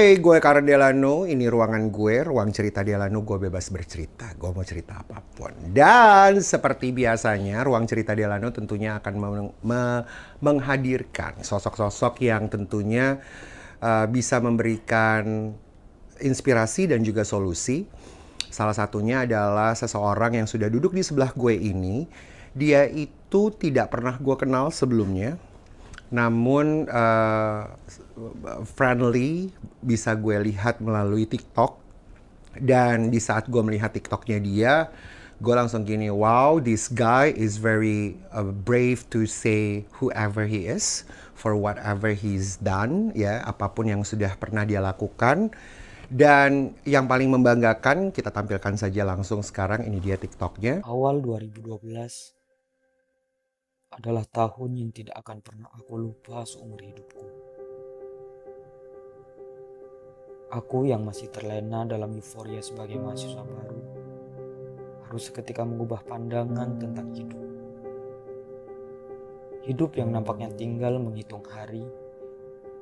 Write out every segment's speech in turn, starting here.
Hai, gue Karen Delano. Ini ruangan gue, ruang cerita Delano. Gue bebas bercerita. Gue mau cerita apapun. Dan seperti biasanya, ruang cerita Delano tentunya akan menghadirkan sosok-sosok yang tentunya bisa memberikan inspirasi dan juga solusi. Salah satunya adalah seseorang yang sudah duduk di sebelah gue ini. Dia itu tidak pernah gue kenal sebelumnya. Namun friendly, bisa gue lihat melalui TikTok. Dan di saat gue melihat TikToknya dia, gue langsung gini, wow, this guy is very brave to say whoever he is, for whatever he's done, ya, apapun yang sudah pernah dia lakukan. Dan yang paling membanggakan, kita tampilkan saja langsung sekarang, ini dia TikToknya. Awal 2012 adalah tahun yang tidak akan pernah aku lupa seumur hidupku. Aku yang masih terlena dalam euforia sebagai mahasiswa baru harus seketika mengubah pandangan tentang hidup. Hidup yang nampaknya tinggal menghitung hari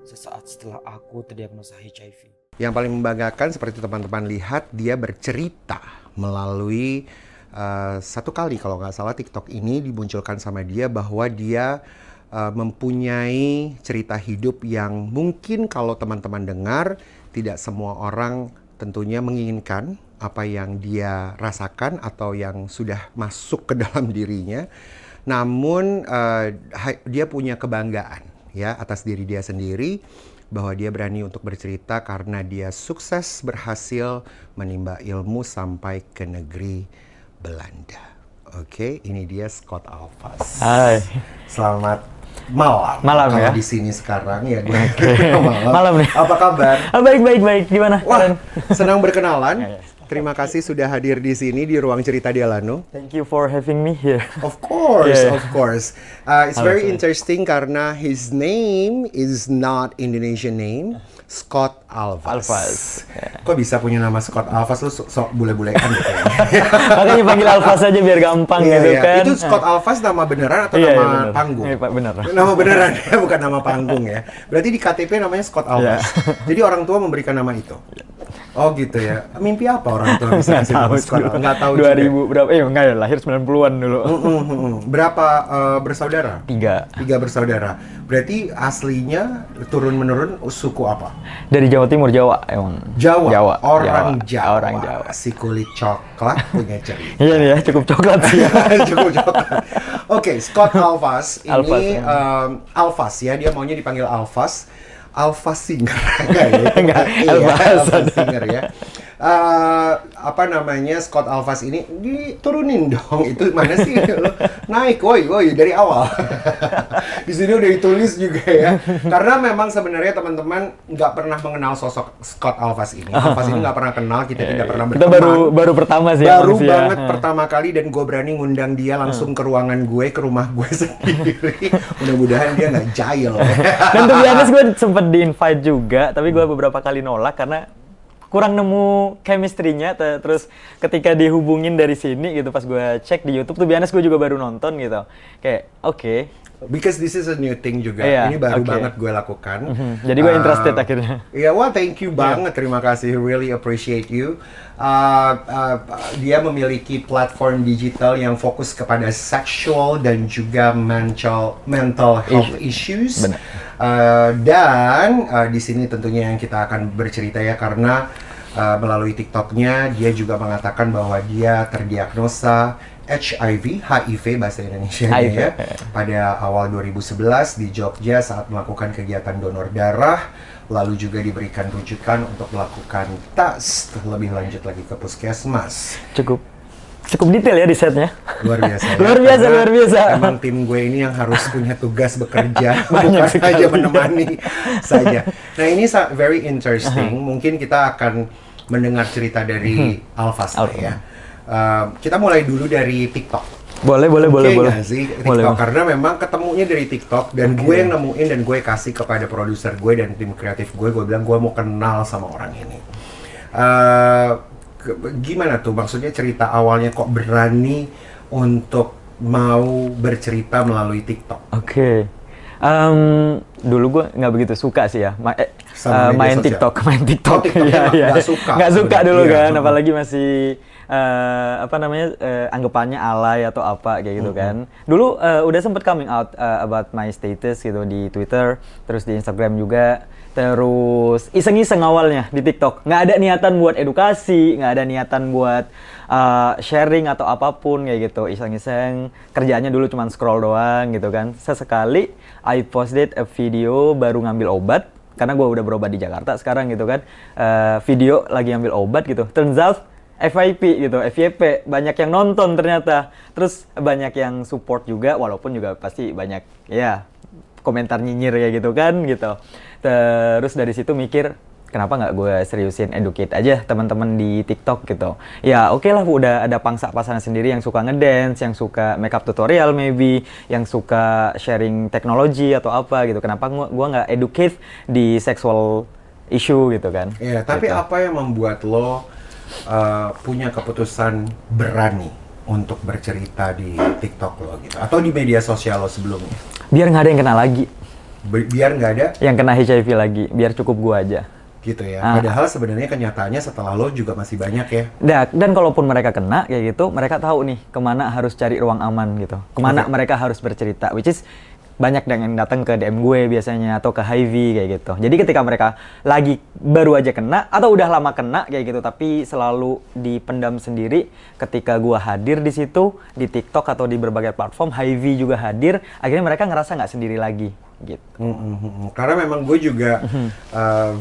sesaat setelah aku terdiagnosa HIV. Yang paling membanggakan seperti teman-teman lihat, dia bercerita melalui satu kali kalau nggak salah TikTok ini dimunculkan sama dia bahwa dia mempunyai cerita hidup yang mungkin kalau teman-teman dengar tidak semua orang tentunya menginginkan apa yang dia rasakan atau yang sudah masuk ke dalam dirinya. Namun dia punya kebanggaan ya atas diri dia sendiri bahwa dia berani untuk bercerita karena dia sukses berhasil menimba ilmu sampai ke negeri Belanda. Oke, ini dia Scott Alphas. Hai. Selamat malam. Malam kalau ya. Di sini sekarang ya gue. Malam. Malam nih. Apa kabar? Baik. Gimana? Wah, senang berkenalan. Terima kasih sudah hadir di sini di ruang cerita Delano. Thank you for having me here. Of course, Yeah. of course. It's very interesting karena his name is not Indonesian name, Scott Alphas. Alphas. Yeah. Kok bisa punya nama Scott Alphas? Lu sok bule-bulekan gitu ya. Makanya panggil Alphas aja biar gampang gitu kan. Itu Scott Alphas nama beneran atau Iya, nama bener. panggung? Iya, Pak, bener. Nama beneran ya, bukan nama panggung ya. Berarti di KTP namanya Scott Alphas. Jadi orang tua memberikan nama itu. Oh gitu ya. Mimpi apa orang tua bisa kasih nama Scott? Nggak tahu 2000 juga. berapa? Enggak ya, lahir 90-an dulu. Berapa bersaudara? 3. 3 bersaudara. Berarti aslinya turun-menurun suku apa? Dari Jawa Timur, Jawa emang. Jawa. Orang Jawa. Orang Jawa. Si kulit coklat punya cerita. Iya nih ya, cukup coklat sih ya. Cukup coklat. Oke, Scott Alphas ini Alphas, ya. Alphas ya, dia maunya dipanggil Alphas. Alphas Singer enggak ya? Enggak, Iya, Alphas Singer ya. Apa namanya, Scott Alphas ini diturunin dong. Itu mana sih lo? Naik, woi dari awal. Di sini udah ditulis juga ya. Karena memang sebenarnya teman-teman nggak pernah mengenal sosok Scott Alphas ini. Alphas ini nggak pernah kenal, kita tidak pernah Kita berteman. baru pertama sih Baru manusia. banget pertama kali, dan gue berani ngundang dia langsung ke ruangan gue, ke rumah gue sendiri. Mudah-mudahan dia nggak jahil. Dan tuh biasanya gue sempet di-invite juga, tapi gue beberapa kali nolak karena kurang nemu chemistry-nya. Terus ketika dihubungin dari sini gitu, pas gue cek di YouTube tuh biasanya gue juga baru nonton gitu. Kayak oke. Because this is a new thing juga. Iya, Ini baru oke. banget gue lakukan. Jadi gue interested akhirnya. Iya, wah thank you banget. Terima kasih. Really appreciate you. Dia memiliki platform digital yang fokus kepada sexual dan juga mental health issues. Benar. Dan di sini tentunya yang kita akan bercerita ya, karena melalui TikToknya dia juga mengatakan bahwa dia terdiagnosa HIV bahasa Indonesia ya, pada awal 2011 di Jogja saat melakukan kegiatan donor darah, lalu juga diberikan rujukan untuk melakukan tes lebih lanjut lagi ke puskesmas. Cukup detail ya risetnya. Luar biasa ya. Luar biasa. Emang tim gue ini yang harus punya tugas bekerja, Banyak bukan sekali. saja menemani saja. Nah ini very interesting. Mungkin kita akan mendengar cerita dari Alphas ya. Kita mulai dulu dari TikTok. Boleh. Nggak sih TikTok? Boleh. Karena memang ketemunya dari TikTok, dan gue yang nemuin dan gue kasih kepada produser gue dan tim kreatif gue. Gue bilang gue mau kenal sama orang ini. Gimana tuh maksudnya cerita awalnya kok berani untuk mau bercerita melalui TikTok? Oke. Dulu gue nggak begitu suka sih ya. Sama media sosial. Main TikTok. Oh, TikTok Iya, iya. nggak suka. Nggak suka dulu Iya. kan, apalagi masih apa namanya anggapannya alay atau apa kayak gitu kan. Dulu udah sempet coming out about my status gitu di Twitter, terus di Instagram juga. Terus iseng-iseng awalnya di TikTok. Nggak ada niatan buat edukasi, nggak ada niatan buat sharing atau apapun kayak gitu. Iseng-iseng, kerjaannya dulu cuma scroll doang gitu kan. Sesekali I posted a video baru ngambil obat, karena gue udah berobat di Jakarta sekarang gitu kan. Video lagi ambil obat gitu. Turns out FYP gitu, FYP, banyak yang nonton ternyata. Terus banyak yang support juga, walaupun juga pasti banyak ya komentar nyinyir kayak gitu kan gitu. Terus dari situ mikir, kenapa nggak gue seriusin educate aja teman-teman di TikTok gitu. Ya oke lah, udah ada pangsa pasarnya sendiri yang suka ngedance, yang suka makeup tutorial maybe, yang suka sharing teknologi atau apa gitu. Kenapa gue nggak educate di sexual issue gitu kan. Iya, tapi gitu. apa yang membuat lo punya keputusan berani untuk bercerita di TikTok lo gitu, atau di media sosial lo sebelumnya? Biar nggak ada yang kena lagi. Biar nggak ada Yang kena HIV lagi, biar cukup gua aja. gitu ya. Padahal sebenarnya kenyataannya setelah lo juga masih banyak ya. Dan kalaupun mereka kena kayak gitu, mereka tahu nih kemana harus cari ruang aman gitu. Kemana mereka harus bercerita, which is banyak yang datang ke DM gue biasanya atau ke Hy-Vee kayak gitu. Jadi ketika mereka lagi baru aja kena atau udah lama kena kayak gitu, tapi selalu dipendam sendiri, ketika gue hadir di situ di TikTok atau di berbagai platform, Hy-Vee juga hadir, akhirnya mereka ngerasa nggak sendiri lagi gitu. Karena memang gue juga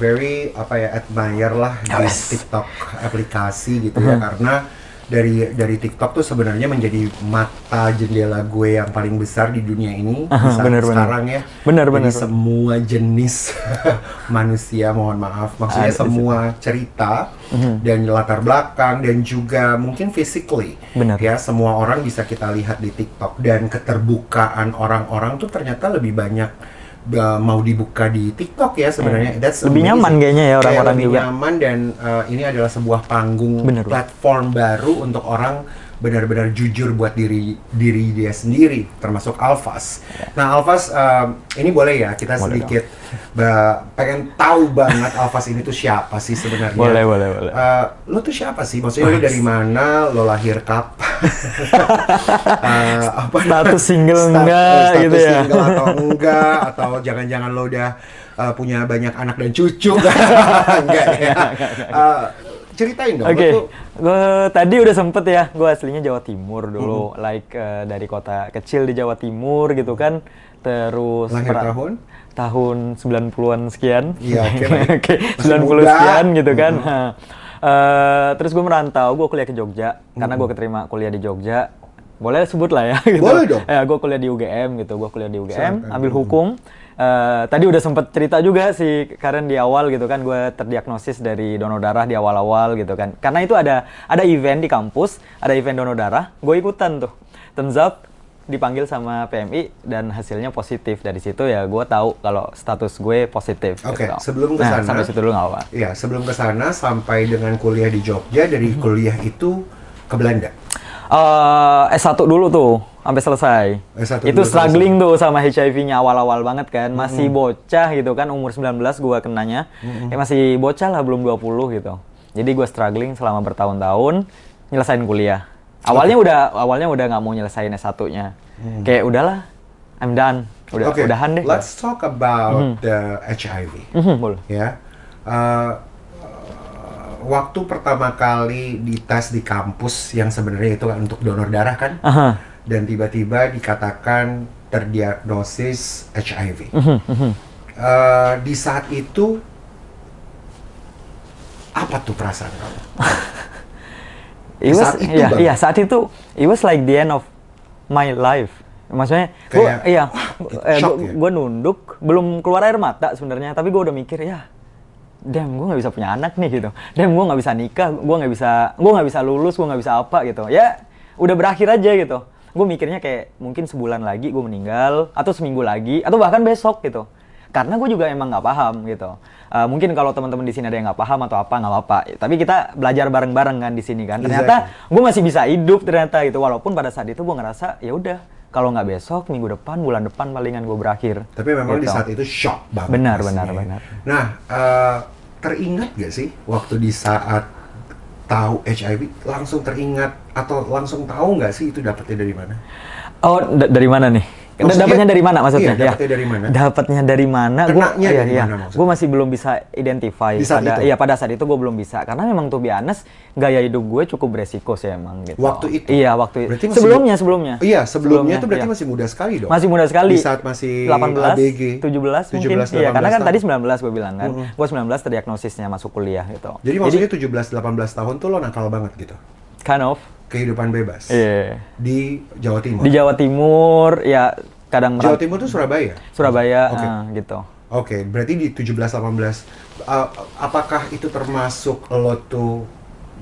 very admire lah di TikTok aplikasi gitu ya, karena dari TikTok tuh sebenarnya menjadi mata jendela gue yang paling besar di dunia ini di saat sekarang ya. Jadi semua jenis manusia, mohon maaf, maksudnya semua cerita dan latar belakang dan juga mungkin physically ya, semua orang bisa kita lihat di TikTok, dan keterbukaan orang-orang tuh ternyata lebih banyak mau dibuka di TikTok ya sebenarnya. That's lebih amazing. Nyaman kayaknya ya orang-orang lebih juga. Nyaman, dan ini adalah sebuah panggung platform baru untuk orang benar-benar jujur buat diri dia sendiri, termasuk Alphas. Nah Alphas, ini boleh ya kita sedikit pengen tahu banget Alphas ini tuh siapa sih sebenarnya? Boleh. Lo tuh siapa sih? Maksudnya lo dari mana? Lo lahir kapan? Status single enggak gitu ya? Single atau enggak? Atau jangan-jangan lo udah punya banyak anak dan cucu? Enggak ya? Ceritain dong. Oke, gue tadi udah sempet ya, gue aslinya Jawa Timur dulu, dari kota kecil di Jawa Timur gitu kan, terus lahir tahun 90-an sekian, iya, oke, 90 sekian gitu kan. Terus gue merantau, gue kuliah ke Jogja, karena gue keterima kuliah di Jogja, boleh sebut lah ya gitu. Boleh dong. Ya, gue kuliah di UGM gitu, ambil hukum. Tadi udah sempet cerita juga sih Karen di awal gitu kan, gue terdiagnosis dari donor darah di awal-awal gitu kan. Karena itu ada event di kampus, ada event donor darah, gue ikutan tuh. Turns out dipanggil sama PMI dan hasilnya positif. Dari situ ya gue tahu kalau status gue positif. Oke, gitu. sebelum ke sana. Sampai situ dulu nggak apa. Iya, sebelum ke sana sampai dengan kuliah di Jogja, dari kuliah itu ke Belanda. S1 dulu tuh sampai selesai. Itu struggling tuh sama HIV-nya awal-awal banget kan. Masih bocah gitu kan, umur 19 gua kenanya. Masih bocah lah, belum 20 gitu. Jadi gua struggling selama bertahun-tahun nyelesain kuliah. Awalnya udah nggak mau nyelesain S1-nya. Kayak udahlah, I'm done. Udahan deh. Let's talk about the HIV. Boleh. Ya. Waktu pertama kali dites di kampus yang sebenarnya itu untuk donor darah kan, dan tiba-tiba dikatakan terdiagnosis HIV. Di saat itu apa tuh perasaan kamu? Saat itu it was like the end of my life. Maksudnya gue nunduk, belum keluar air mata sebenarnya, tapi gue udah mikir damn, gue nggak bisa punya anak nih gitu. Damn, gue nggak bisa nikah, gue nggak bisa lulus, gue nggak bisa apa gitu. Ya, udah berakhir aja gitu. Gue mikirnya kayak mungkin sebulan lagi gue meninggal, atau seminggu lagi, atau bahkan besok gitu. Karena gue juga emang nggak paham gitu. Mungkin kalau teman-teman di sini ada yang nggak paham atau apa, nggak apa-apa. Tapi kita belajar bareng-bareng kan di sini kan. Ternyata gue masih bisa hidup ternyata gitu. Walaupun pada saat itu gue ngerasa ya udah, kalau nggak besok, minggu depan, bulan depan palingan gue berakhir. Tapi memang di Gitu. saat itu shock banget. Benar, pastinya. benar. Nah, teringat gak sih waktu di saat tahu HIV, langsung teringat atau langsung tahu nggak sih itu dapetnya dari mana? Oh, dari mana nih? Maksudnya- Dapatnya dari mana maksudnya? Iya, dapatnya dari mana? Dapatnya dari mana? Kenanya dari mana maksudnya? Gue masih belum bisa identify Di saat itu? pada saat itu gue belum bisa karena memang to be honest, gaya hidup gue cukup beresiko sih emang gitu. Waktu itu? Iya, waktu Berarti itu. masih Sebelumnya. Iya, sebelumnya itu berarti iya. masih muda sekali dong? Masih muda sekali. Di saat masih 18, ABG. 17 mungkin. 17, Iya, karena kan 18 tadi 19 gue bilang kan. Gue 19 terdiagnosisnya masuk kuliah gitu. Jadi maksudnya 17-18 tahun tuh lo nakal banget gitu? Kind of. Kehidupan bebas? Iya. Di Jawa Timur? Di Jawa Timur, ya kadang Jawa Timur tuh Surabaya? Surabaya, Oke. gitu. Oke, berarti di 17-18, apakah itu termasuk lo tuh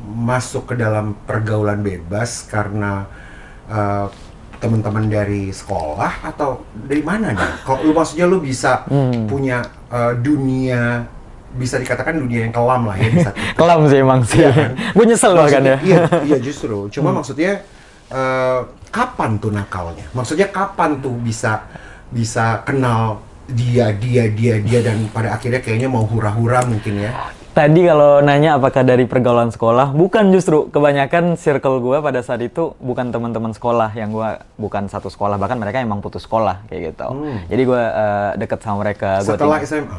masuk ke dalam pergaulan bebas karena teman-teman dari sekolah atau dari mana nih? Kalau lu maksudnya lu bisa punya dunia, bisa dikatakan dunia yang kelam lah ya di saat itu. Kelam sih emang sih. Iya kan? Gue nyesel bahkan ya. Iya, iya justru. Cuma maksudnya kapan tuh nakalnya? Maksudnya kapan tuh bisa kenal dia dan pada akhirnya kayaknya mau hura-hura mungkin ya? Tadi kalau nanya apakah dari pergaulan sekolah, bukan justru. Kebanyakan circle gue pada saat itu bukan teman-teman sekolah, yang gue bukan satu sekolah, bahkan mereka emang putus sekolah kayak gitu. Jadi gue deket sama mereka. Setelah SMA?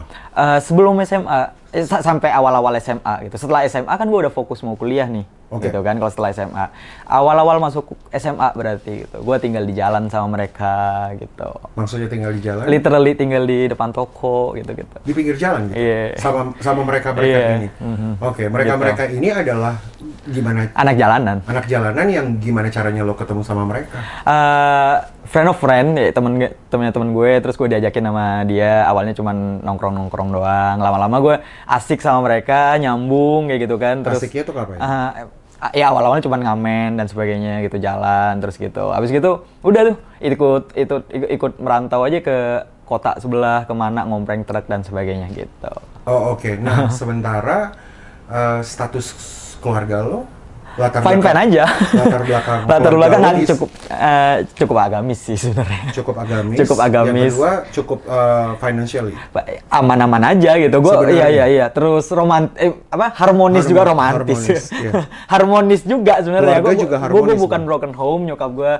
Sebelum SMA, sampai awal-awal SMA gitu. Setelah SMA kan gue udah fokus mau kuliah nih. Oke. Gitu kan kalau setelah SMA. Awal-awal masuk SMA berarti gitu. Gue tinggal di jalan sama mereka gitu. Maksudnya tinggal di jalan? Literally tinggal di depan toko gitu-gitu. Di pinggir jalan gitu? Iya. Sama mereka-mereka Iya. ini? Oke, mereka-mereka ini adalah gimana? Anak jalanan. Anak jalanan yang gimana caranya lo ketemu sama mereka? Friend of friend, ya temennya temen gue, terus gue diajakin sama dia. Awalnya cuman nongkrong doang. Lama-lama gue asik sama mereka, nyambung kayak gitu kan. Terus Asiknya tuh kapan? ya awal-awalnya cuman ngamen dan sebagainya gitu, jalan terus gitu. Abis gitu udah tuh ikut merantau aja ke kota sebelah, kemana ngompreng truk dan sebagainya gitu. Oh oke. Nah sementara status keluarga lo Fine aja. latar belakang lo cukup agamis sih sebenarnya. cukup agamis. Cukup agamis. Yang kedua cukup financially. Aman-aman aja gitu. Gue Sebenarnya. iya. Terus harmonis juga romantis. Harmonis, iya. Harmonis juga sebenarnya. Keluarga juga harmonis, Gue bukan Bang. broken home, nyokap gue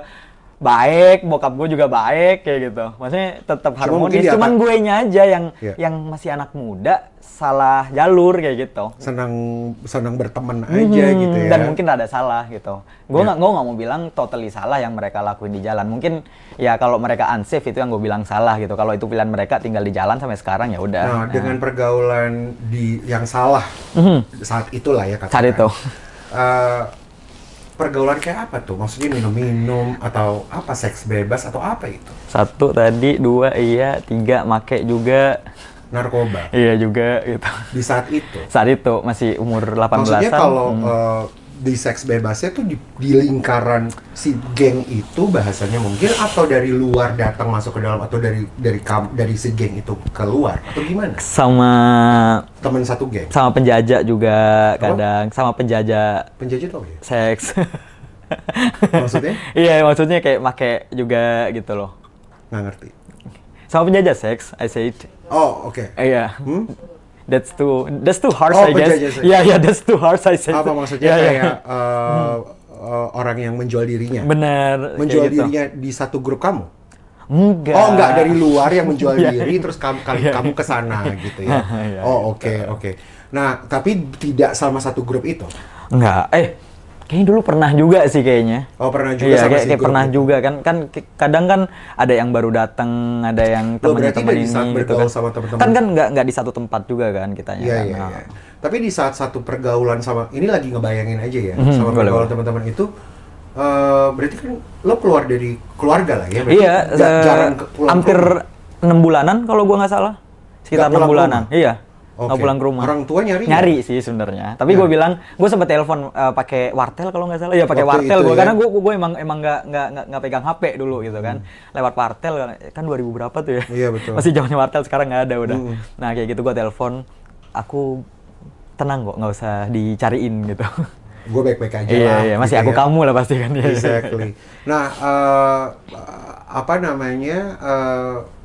baik, bokap gue juga baik kayak gitu. Maksudnya tetap harmonis. Cuman gue nya aja Iya. yang masih anak muda salah jalur kayak gitu. Senang berteman aja gitu ya. Dan mungkin ada salah gitu. Gue nggak mau bilang totally salah yang mereka lakuin di jalan. Mungkin ya kalau mereka unsafe itu yang gue bilang salah gitu. Kalau itu pilihan mereka tinggal di jalan sampai sekarang ya udah. Nah, dengan pergaulan yang salah saat itulah ya katakan. Saat itu. Pergaulan kayak apa tuh? Maksudnya minum-minum atau apa, seks bebas atau apa itu? 1 tadi, 2 iya, 3 make juga. Narkoba. Iya juga gitu. Di saat itu. Saat itu masih umur 18-an. Maksudnya kalau di seks bebasnya tuh di lingkaran si geng itu bahasanya mungkin, atau dari luar datang masuk ke dalam, atau dari si geng itu keluar atau gimana? Sama Teman satu geng. sama penjajah juga Apa? kadang, sama penjajah Penjajah tuh apa ya? seks. Maksudnya? Iya, maksudnya kayak make juga gitu loh. Nggak ngerti. Sama penjajah seks, I said. Oh, oke. Iya. That's too harsh, Oh, I guess. penjajah seks. Iya, that's too harsh, I said. Apa maksudnya Iya, iya. kayak orang yang menjual dirinya? Bener. Menjual kayak gitu. dirinya di satu grup kamu? Enggak. Oh, enggak, dari luar yang menjual Iya. diri terus kamu ke sana gitu ya. Iya, Oh, oke. Nah, tapi tidak sama satu grup itu. Enggak. Kayaknya dulu pernah juga sih kayaknya. Oh, pernah juga Iya, sama si kayak grup pernah itu. juga kan kadang kan ada yang baru datang, ada yang Loh, temennya berarti temen dari ini saat gitu bergaul kan. sama temen-temen. Kan nggak di satu tempat juga kan kitanya. Iya, kan. iya, Nah. iya. Tapi di saat satu pergaulan sama, ini lagi ngebayangin aja ya, sama boleh, pergaulan boleh. teman-teman itu, berarti kan lo keluar dari keluarga lah ya? Berarti Iya, jarang pulang hampir ke rumah. 6 bulanan kalau gua nggak salah. Sekitar Nggak 6 pulang bulanan. rumah? Iya. Oke. Nggak pulang ke rumah. Orang tua nyari? Nyari sih sebenarnya. Tapi Ya. gue bilang, gue sempat telepon pakai wartel kalau nggak salah. Ya pakai Waktu wartel itu gue, ya? karena gue emang nggak pegang HP dulu gitu kan. Lewat wartel kan 2000 berapa tuh ya? Iya, betul. Masih zamannya wartel, sekarang nggak ada udah. Nah kayak gitu gue telepon, aku tenang kok, nggak usah dicariin gitu. Gue baik-baik aja lah. Iya, masih gitu aku ya. kamu lah pasti kan. Exactly. Nah, apa namanya,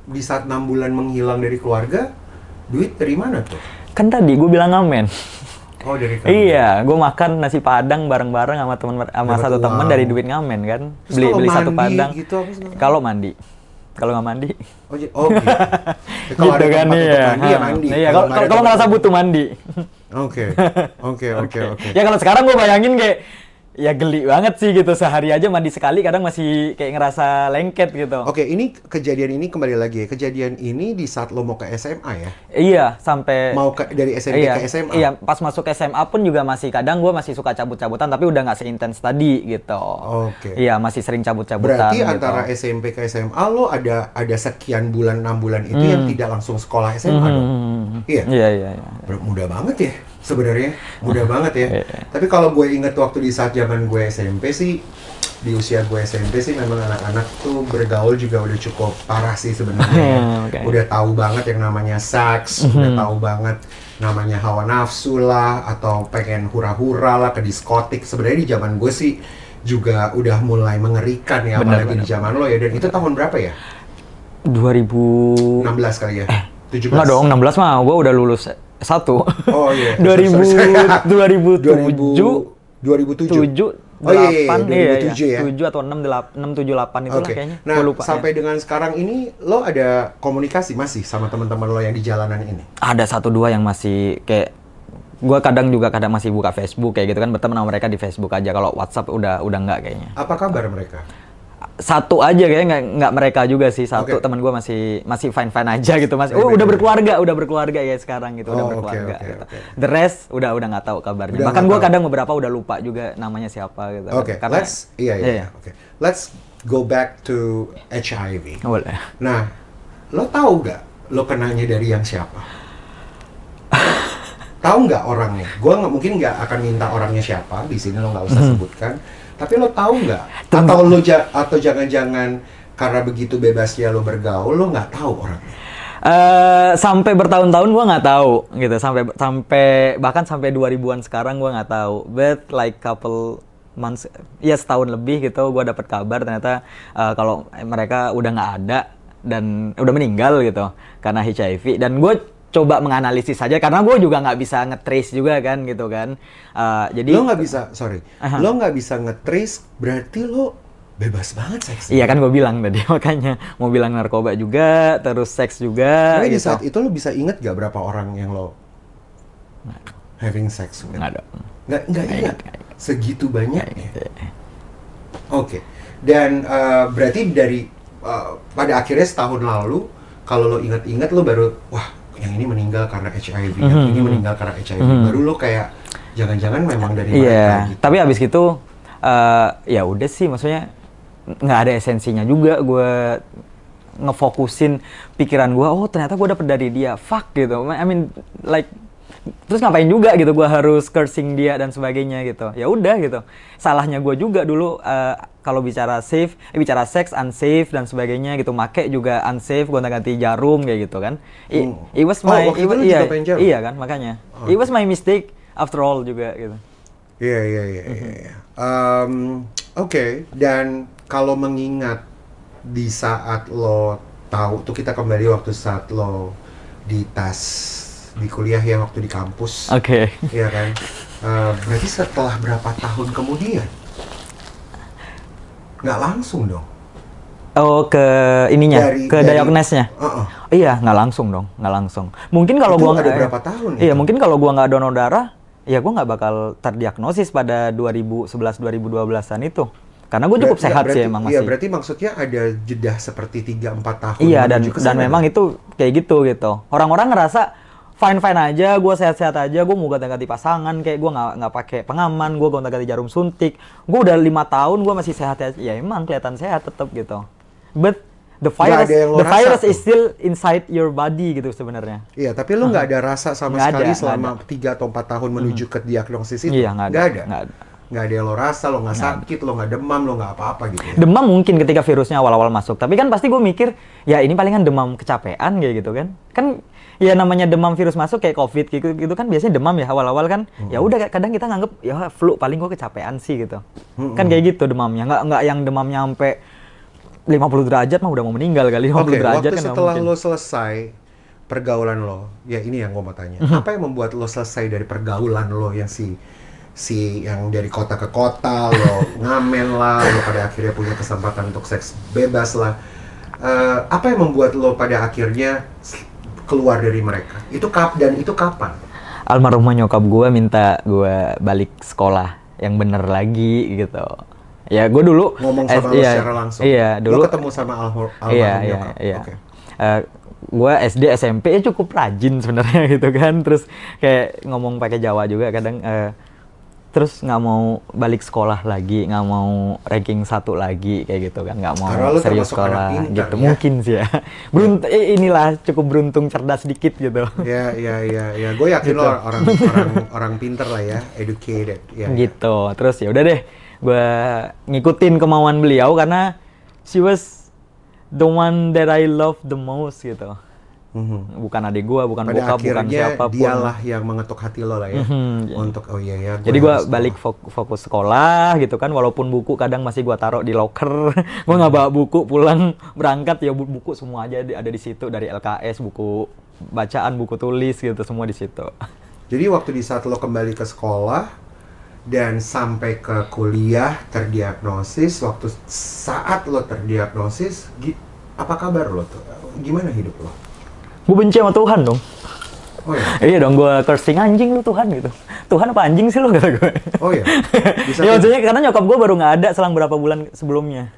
di saat 6 bulan menghilang dari keluarga, duit dari mana tuh? Kan tadi gue bilang ngamen. Oh, dari kamu. Iya, gue makan nasi padang bareng-bareng sama Dapat satu temen uang. dari duit ngamen kan. Terus kalau Beli satu mandi padang. gitu apa segala macam? Kalau mandi. Kalau nggak mandi. Oh, oh gitu. Kalau ada tempat untuk mandi ya mandi. Iya, Kalau nggak ada kalau tempat ngerasa untuk- butuh mandi. Oke. Oke. Ya kalau sekarang gue bayangin kayak ya geli banget sih gitu, sehari aja mandi sekali kadang masih kayak ngerasa lengket gitu. Oke, ini kejadian ini kembali lagi ya. Kejadian ini di saat lo mau ke SMA ya? Iya, sampai Mau dari SMP iya, ke SMA? Iya, pas masuk SMA pun juga masih kadang gue masih suka cabut-cabutan tapi udah nggak seintens tadi gitu. Oke. Iya, masih sering cabut-cabutan Berarti gitu. antara SMP ke SMA lo ada sekian bulan, 6 bulan itu yang tidak langsung sekolah SMA dong? Iya? Iya. Mudah banget ya sebenarnya, mudah banget ya. Tapi kalau gue inget waktu di saat zaman gue SMP sih, di usia gue SMP sih memang anak-anak tuh bergaul juga udah cukup parah sih sebenarnya. Ya. Oke. Udah tahu banget yang namanya seks, udah tahu banget namanya hawa nafsu lah, atau pengen hura-hura lah ke diskotik. Sebenarnya di zaman gue sih juga udah mulai mengerikan ya, apalagi di zaman lo ya. Dan itu tahun berapa ya? 2000 16 kali ya? 17? Enggak dong, 16 mah gue udah lulus satu. Oh iya. 2007 2007. Oh iya, 2007 ya. 7 atau 6 7 8 itulah Oke. kayaknya. Nah, Gua lupa. sampai dengan sekarang ini lo ada komunikasi masih sama teman-teman lo yang di jalanan ini? Ada satu dua yang masih kayak gua kadang masih buka Facebook kayak gitu kan, berteman sama mereka di Facebook aja. Kalau WhatsApp udah enggak kayaknya. Apa kabar mereka? Satu aja kayaknya nggak mereka juga sih, satu Oke. teman gua masih fine aja gitu, masih Baik-baik udah berkeluarga ya sekarang gitu, udah Oh, berkeluarga oke. gitu. The rest udah nggak tahu kabarnya. Udah Bahkan nggak gua tahu. kadang beberapa udah lupa juga namanya siapa gitu. Oke, Karena- iya. Oke. Let's go back to HIV. Boleh. Nah, lo tahu nggak lo kenanya dari yang siapa? Tahu nggak orangnya? Gua mungkin nggak akan minta orangnya siapa di sini, lo nggak usah sebutkan. Tapi lo tahu nggak? Atau jangan-jangan karena begitu bebasnya lo bergaul, lo nggak tahu orangnya? Sampai bertahun-tahun gua nggak tahu gitu, bahkan sampai 2000-an sekarang gua nggak tahu. But like couple months, ya setahun lebih gitu, gua dapat kabar ternyata kalau mereka udah nggak ada dan udah meninggal gitu karena HIV. Dan gue coba menganalisis saja karena gue juga nggak bisa nge-trace juga kan gitu kan. Jadi Lo nggak bisa, lo nggak bisa nge-trace, berarti lo bebas banget seks. iya kan gue bilang tadi makanya mau bilang narkoba juga, terus seks juga. Tapi di gitu. saat itu lo bisa inget gak berapa orang yang lo having sex with? Nggak ada. Nggak ingat. Segitu banyaknya. Gitu. Oke. Dan berarti dari pada akhirnya setahun lalu, kalau lo ingat-ingat lo baru, wah yang ini meninggal karena HIV, yang ini meninggal karena HIV. Baru lo kayak jangan-jangan memang dari mereka Iya, gitu. tapi abis itu ya udah sih, maksudnya nggak ada esensinya juga gue ngefokusin pikiran gue, oh ternyata gue dapet dari dia, fuck gitu. I mean like terus ngapain juga gitu gue harus cursing dia dan sebagainya gitu. Ya udah gitu. Salahnya gue juga dulu kalau bicara seks unsafe dan sebagainya gitu, make juga unsafe, gonta-ganti jarum kayak gitu kan. It was my waktu itu lu juga pengen jarum? iya kan makanya. It was my mistake after all juga gitu. Iya. Oke, dan kalau mengingat di saat lo tahu tuh, kita kembali waktu saat lo di tas di kuliah ya, waktu di kampus. Oke. Iya kan? Berarti setelah berapa tahun kemudian? Nggak langsung dong. Oh, ke ininya, ke diagnosnya. Iya, nggak langsung dong, nggak langsung. Mungkin kalau Itu gua ada berapa tahun Iya, itu? mungkin kalau gua nggak donor darah, ya gua nggak bakal terdiagnosis pada 2011-2012an itu. Karena gue cukup sehat sih emang Iya, masih. berarti maksudnya ada jeda seperti 3-4 tahun. Iya, dan menuju ke sana, memang kan? itu kayak gitu. Orang-orang ngerasa fine aja, gue sehat-sehat aja, gue mau ganti-ganti pasangan, kayak gue nggak pakai pengaman, gue gonta-ganti jarum suntik, gue udah 5 tahun gue masih sehat ya emang kelihatan sehat tetap gitu. But the virus, ada yang lo the rasa virus tuh. is still inside your body gitu sebenarnya. Iya, tapi lo nggak ada rasa sama Nggak sekali ada, selama 3 atau 4 tahun menuju ke diagnosis itu? Iya, nggak ada. Nggak ada yang lo rasa, lo nggak sakit, lo nggak demam, lo nggak apa-apa gitu ya? Demam mungkin ketika virusnya awal-awal masuk, tapi kan pasti gue mikir, ya ini palingan demam kecapean kayak gitu kan. Kan ya namanya demam virus masuk kayak COVID gitu kan biasanya demam ya awal-awal kan. Ya udah kadang kita nganggep ya flu, paling gue kecapean sih gitu. Kan kayak gitu demamnya, nggak yang demamnya sampai 50 derajat mah udah mau meninggal kali. 50 Oke, derajat waktu kan nggak setelah mungkin. lo selesai pergaulan lo, ya ini yang gue mau tanya. Apa yang membuat lo selesai dari pergaulan lo yang si yang dari kota ke kota, lo ngamen lah, lo pada akhirnya punya kesempatan untuk seks bebas lah. Apa yang membuat lo pada akhirnya keluar dari mereka? Dan itu kapan? Almarhumah nyokap gue minta gue balik sekolah yang bener lagi gitu. Ya gue dulu Ngomong sama lo iya, secara langsung? Iya, dulu Lo ketemu sama almarhum nyokap? iya. Oke. Gue SD SMP ya cukup rajin sebenarnya gitu kan. Terus kayak ngomong pakai Jawa juga kadang. Terus nggak mau balik sekolah lagi, nggak mau ranking 1 lagi kayak gitu kan, nggak mau Karena lo serius termasuk anak sekolah pintar, gitu. ya? Mungkin sih ya. Inilah cukup beruntung, cerdas dikit gitu. Ya. Gue yakin Gitu. lo orang pinter lah ya, educated. Ya. Gitu. Terus ya udah deh, gue ngikutin kemauan beliau karena she was the one that I love the most gitu. Bukan adik gue, bukan Pada bokap, bukan akhirnya siapapun. dialah yang mengetuk hati lo lah ya. Untuk Jadi gue balik fokus sekolah gitu kan, walaupun buku kadang masih gue taruh di locker. Gue nggak bawa buku pulang berangkat ya, buku semua aja ada di situ, dari LKS, buku bacaan, buku tulis gitu, semua di situ. Jadi waktu di saat lo kembali ke sekolah dan sampai ke kuliah terdiagnosis, waktu saat lo terdiagnosis, apa kabar lo tuh? Gimana hidup lo? Gue benci sama Tuhan dong. Oh ya? Iya dong, gue cursing, anjing lu Tuhan gitu. Tuhan apa anjing sih lu, kata gue. Oh ya? Ya maksudnya karena nyokap gue baru nggak ada selang berapa bulan sebelumnya.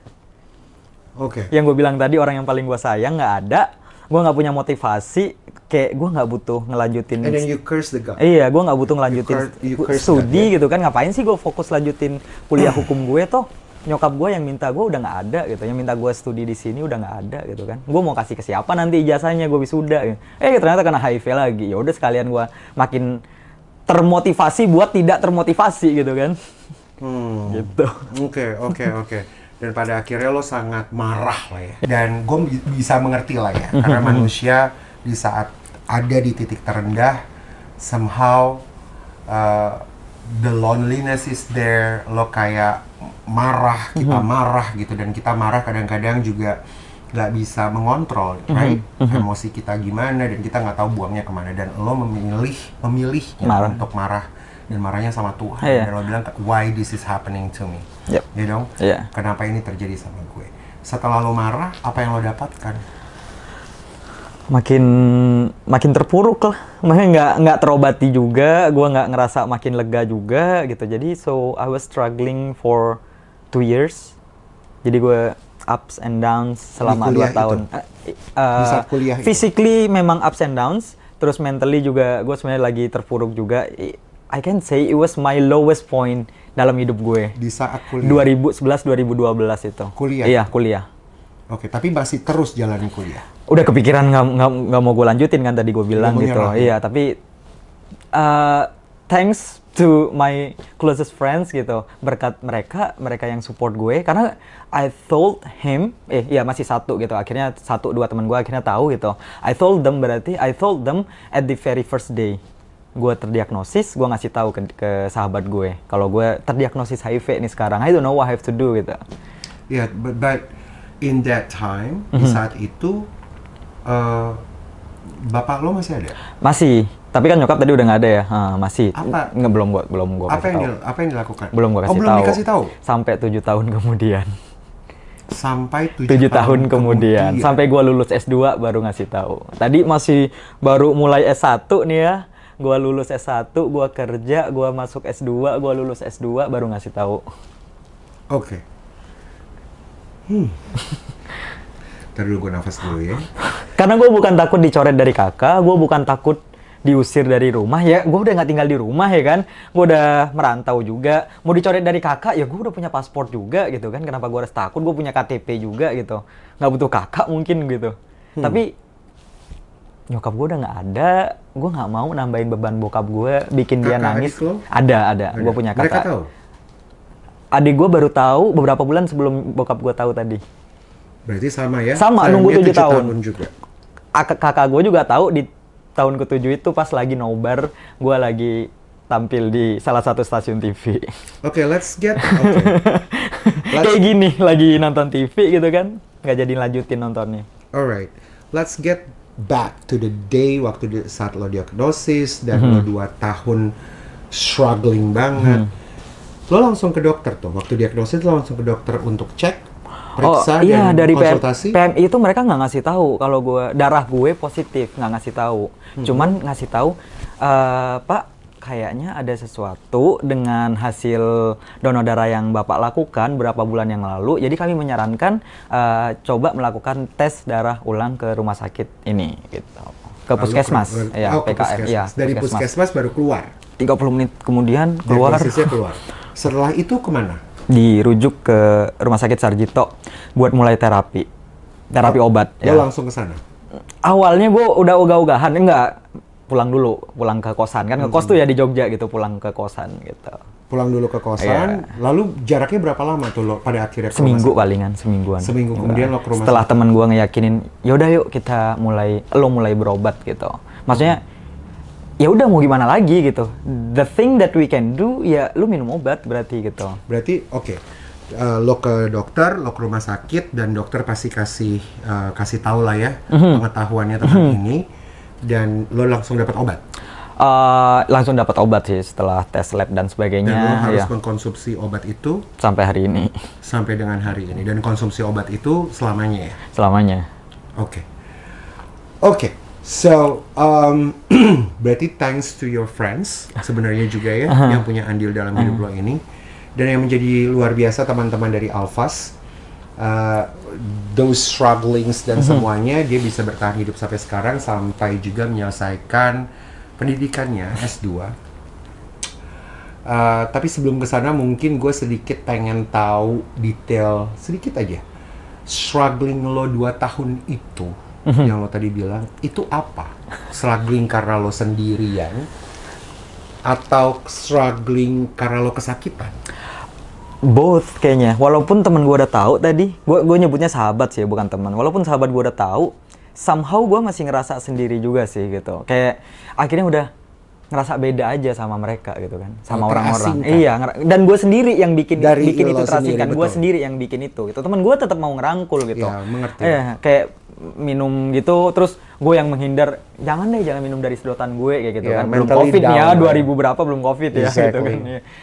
Oke. Yang gue bilang tadi, orang yang paling gue sayang nggak ada. Gue nggak punya motivasi, kayak gue nggak butuh ngelanjutin. And then you curse the God. Iya, gue nggak butuh ngelanjutin You curse studi God, ya? gitu kan. Ngapain sih gue fokus lanjutin kuliah hukum gue toh? Nyokap gue yang minta gue udah nggak ada gitu, yang minta gue studi di sini udah nggak ada gitu kan. Gue mau kasih ke siapa nanti ijazahnya, gue wisuda gitu. Ternyata kena HIV lagi. Ya udah sekalian gue makin termotivasi buat tidak termotivasi gitu kan. Gitu. Oke. Dan pada akhirnya lo sangat marah lah ya. Dan gue bisa mengerti lah ya. Karena manusia di saat ada di titik terendah, somehow the loneliness is there. Lo kayak marah, kita marah gitu. Dan kita marah kadang-kadang juga nggak bisa mengontrol, right? Emosi kita gimana dan kita nggak tahu buangnya kemana. Dan lo memilih untuk marah. Dan marahnya sama Tuhan. Dan lo bilang, why this is happening to me? Yep. Ya dong? Iya. Kenapa ini terjadi sama gue? Setelah lo marah, apa yang lo dapatkan? Makin terpuruk lah. Makanya nggak terobati juga. Gue nggak ngerasa makin lega juga gitu. Jadi so I was struggling for 2 years. Jadi gue ups and downs selama 2 tahun. Di saat kuliah itu? Physically memang ups and downs. Terus mentally juga gue sebenarnya lagi terpuruk juga. I can say it was my lowest point dalam hidup gue. Di saat kuliah? 2011-2012 itu. Kuliah? Iya, kuliah. Oke, tapi masih terus jalani kuliah? Udah kepikiran nggak mau gue lanjutin kan tadi gue bilang gitu. Iya, tapi thanks to my closest friends gitu, berkat mereka yang support gue, karena I told him, masih satu gitu, akhirnya 1-2 teman gue akhirnya tahu gitu. I told them at the very first day gue terdiagnosis, gue ngasih tahu ke sahabat gue kalau gue terdiagnosis HIV nih sekarang. I don't know what I have to do gitu. Yeah, but in that time, di saat itu, bapak lo masih ada? Masih, tapi kan nyokap tadi udah nggak ada ya. Masih. Apa? Belum gue kasih tahu. Apa yang dilakukan? Belum gue kasih tahu. Belum dikasih tahu? Sampai 7 tahun kemudian. Sampai 7 tahun kemudian. Sampai gue lulus S2 baru ngasih tahu. Tadi masih baru mulai S1 nih ya. Gue lulus S1, gue kerja, gue masuk S2, gue lulus S2 baru ngasih tahu. Oke. Ntar dulu gue nafas dulu ya. Karena gue bukan takut dicoret dari kakak, gue bukan takut diusir dari rumah ya. Gue udah nggak tinggal di rumah ya kan. Gue udah merantau juga. Mau dicoret dari kakak ya gue udah punya paspor juga gitu kan. Kenapa gue harus takut? Gue punya KTP juga gitu. Nggak butuh kakak mungkin gitu. Tapi nyokap gue udah nggak ada. Gue nggak mau nambahin beban bokap gue, bikin dia nangis. Ada. Gue punya kakak. Mereka tahu? Adik gue baru tahu beberapa bulan sebelum bokap gue tahu tadi. Berarti sama ya? Sama, nunggu 7 tahun. Juga. Kakak gue juga tahu di tahun ke-7 itu pas lagi nobar, gue lagi tampil di salah satu stasiun TV. Oke, let's get Kayak gini, lagi nonton TV gitu kan, nggak jadi lanjutin nontonnya. Alright, let's get back to the day saat lo diagnosis dan lo 2 tahun struggling banget. Lo langsung ke dokter tuh, waktu diagnosis lo langsung ke dokter untuk cek, periksa, iya, dan dari konsultasi? PMI itu mereka nggak ngasih tahu kalau darah gue positif, nggak ngasih tahu. Cuman ngasih tahu, Pak, kayaknya ada sesuatu dengan hasil donor darah yang Bapak lakukan beberapa bulan yang lalu. Jadi kami menyarankan coba melakukan tes darah ulang ke rumah sakit ini, gitu. Ke puskesmas, ya, ke PKM. puskesmas. Ya, dari puskesmas baru keluar? 30 menit kemudian keluar. Keluar. Setelah itu kemana? Dirujuk ke rumah sakit Sarjito buat mulai terapi obat. Lo langsung ke sana? Awalnya gue udah ogah-ogahan, enggak, pulang ke kosan kan, ngekos tuh ya di Jogja gitu, pulang ke kosan gitu. Pulang dulu ke kosan, lalu jaraknya berapa lama tuh lo pada akhirnya ke seminggu palingan, semingguan. Seminggu kemudian lo ke rumah setelah teman gue ngeyakinin, yaudah yuk kita mulai berobat gitu. Maksudnya ya udah mau gimana lagi gitu. The thing that we can do ya lu minum obat berarti gitu. Berarti oke. Lo ke dokter, lo ke rumah sakit, dan dokter pasti kasih tahu lah ya pengetahuannya tentang ini, dan lo langsung dapat obat. Langsung dapat obat sih setelah tes lab dan sebagainya. Dan lo harus mengkonsumsi obat itu sampai hari ini. Sampai dengan hari ini, dan konsumsi obat itu selamanya ya? Selamanya. Oke. So, berarti thanks to your friends sebenarnya juga ya, yang punya andil dalam hidup lo ini. Dan yang menjadi luar biasa teman-teman dari Alphas, those strugglings dan semuanya, dia bisa bertahan hidup sampai sekarang, sampai juga menyelesaikan pendidikannya S2. Tapi sebelum ke sana mungkin gue sedikit pengen tahu detail sedikit aja. Struggling lo 2 tahun itu, yang lo tadi bilang, itu apa? Struggling karena lo sendirian atau struggling karena lo kesakitan? Both kayaknya. Walaupun temen gue udah tahu tadi, gue nyebutnya sahabat sih, bukan teman. Walaupun sahabat gue udah tahu, somehow gue masih ngerasa sendiri juga sih gitu. Kayak akhirnya udah ngerasa beda aja sama mereka gitu kan, sama orang-orang. Iya, dan gue sendiri yang bikin itu terasingkan. Gue sendiri yang bikin itu gitu. Temen gue tetap mau ngerangkul gitu. Iya, mengerti. Kayak minum gitu, terus gue yang menghindar, jangan minum dari sedotan gue kayak gitu kan. Belum COVID ya, 2000 berapa belum COVID ya gitu kan.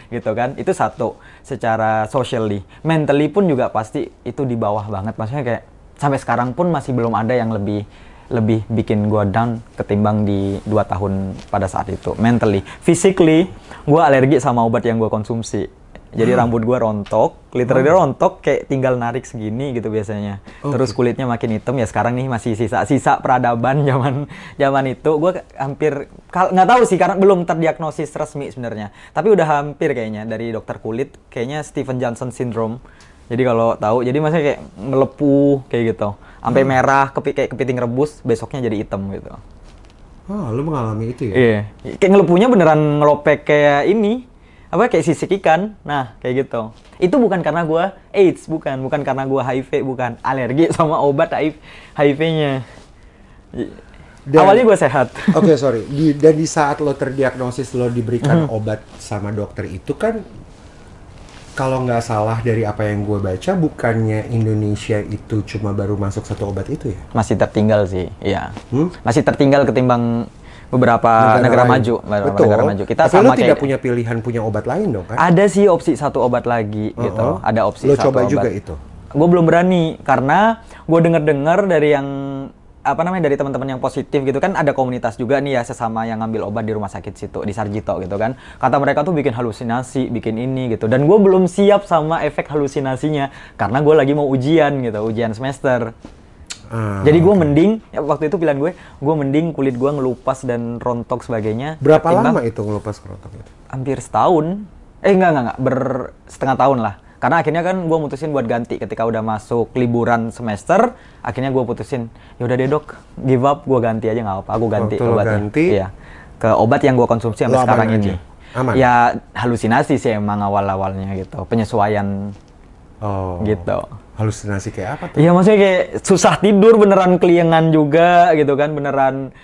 Gitu kan. Itu satu, secara socially. Mentally pun juga pasti itu di bawah banget. Maksudnya kayak sampai sekarang pun masih belum ada yang lebih bikin gue down ketimbang di 2 tahun pada saat itu. Mentally. Physically, gue alergi sama obat yang gue konsumsi. Jadi rambut gue rontok, literally rontok, kayak tinggal narik segini gitu biasanya. Terus kulitnya makin hitam, ya sekarang nih masih sisa peradaban zaman itu. Gue hampir, nggak tahu sih karena belum terdiagnosis resmi sebenarnya. Tapi udah hampir kayaknya dari dokter kulit, kayaknya Steven Johnson syndrome. Jadi kalau tahu, jadi maksudnya kayak melepuh kayak gitu. Sampai merah, kayak kepiting rebus, besoknya jadi hitam gitu. Oh, lu mengalami itu ya? Iya, kayak ngelepuhnya beneran ngelopek kayak ini. Kayak sisik ikan, nah kayak gitu. Itu bukan karena gue AIDS, bukan karena gue HIV, bukan alergi sama obat HIV-nya. Awalnya gue sehat. Oke, sorry. Dan di saat lo terdiagnosis, lo diberikan obat sama dokter itu kan, kalau nggak salah dari apa yang gue baca, bukannya Indonesia itu cuma baru masuk 1 obat itu ya? Masih tertinggal sih, iya. Masih tertinggal ketimbang beberapa negara maju. Kita tapi sama lo tidak punya pilihan punya obat lain dong kan? Ada sih opsi 1 obat lagi gitu. Ada opsi 1 obat. Lo coba juga itu? Gue belum berani karena gue dengar dari yang dari teman-teman yang positif gitu kan, ada komunitas juga nih ya sesama yang ngambil obat di rumah sakit situ di Sarjito gitu kan. Kata mereka tuh bikin halusinasi, bikin ini gitu. Dan gue belum siap sama efek halusinasinya karena gue lagi mau ujian semester. Jadi gue mending, waktu itu pilihan gue mending kulit gue ngelupas dan rontok sebagainya. Berapa lama itu ngelupas rontok itu? Hampir setahun. Enggak, setengah tahun lah. Karena akhirnya kan gue mutusin buat ganti ketika udah masuk liburan semester. Akhirnya gue putusin, yaudah deh dok, give up, gue ganti aja nggak apa-apa. Aku ganti obatnya. Iya, ke obat yang gue konsumsi sampai sekarang ini. Aman? Ya halusinasi sih emang awal-awalnya gitu, penyesuaian gitu. Halusinasi kayak apa tuh? Iya maksudnya kayak susah tidur, beneran keliengan juga gitu kan, beneran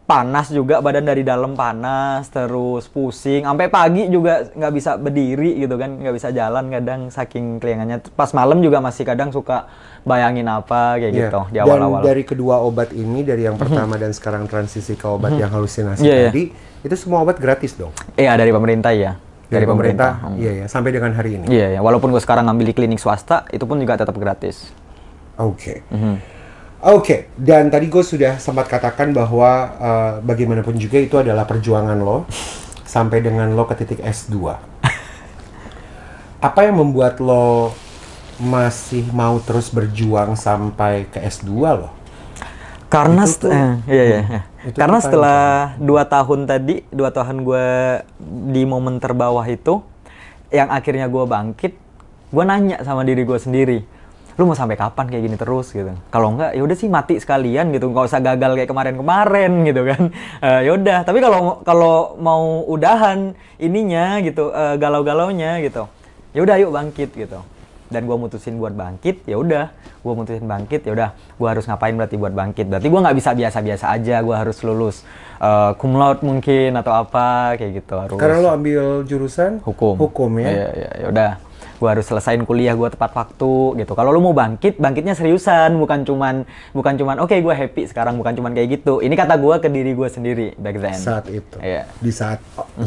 panas juga, badan dari dalam panas, terus pusing, sampai pagi juga nggak bisa berdiri gitu kan, nggak bisa jalan kadang saking keliangannya. Pas malam juga masih kadang suka bayangin apa kayak gitu di awal-awal. Dan dari kedua obat ini, dari yang pertama dan sekarang transisi ke obat yang halusinasi tadi, itu semua obat gratis dong? Iya, dari pemerintah ya. Dari pemerintah? Iya ya, sampai dengan hari ini? Iya ya, walaupun gue sekarang ngambil di klinik swasta, itu pun juga tetap gratis. Oke. Oke, dan tadi gue sudah sempat katakan bahwa bagaimanapun juga itu adalah perjuangan lo sampai dengan lo ke titik S2. Apa yang membuat lo masih mau terus berjuang sampai ke S2 lo? Karena karena itu setelah 2 tahun tadi, 2 tahun gue di momen terbawah itu, yang akhirnya gue bangkit, gue nanya sama diri gue sendiri, lu mau sampai kapan kayak gini terus gitu? Kalau enggak, ya udah sih mati sekalian gitu, nggak usah gagal kayak kemarin-kemarin gitu kan. Ya udah, tapi kalau mau udahan ininya gitu, galau-galaunya gitu, ya udah yuk bangkit gitu. Dan gue mutusin buat bangkit, ya udah, gue mutusin bangkit, ya udah, gue harus ngapain berarti buat bangkit? Berarti gue nggak bisa biasa-biasa aja, gue harus lulus cum laude mungkin atau apa kayak gitu. Harus. Karena lo ambil jurusan hukum ya? Ya udah. Gue harus selesain kuliah gue tepat waktu gitu. Kalau lu mau bangkitnya seriusan, bukan cuman oke gue happy sekarang, bukan cuman kayak gitu. Ini kata gue ke diri gue sendiri back then. Saat itu.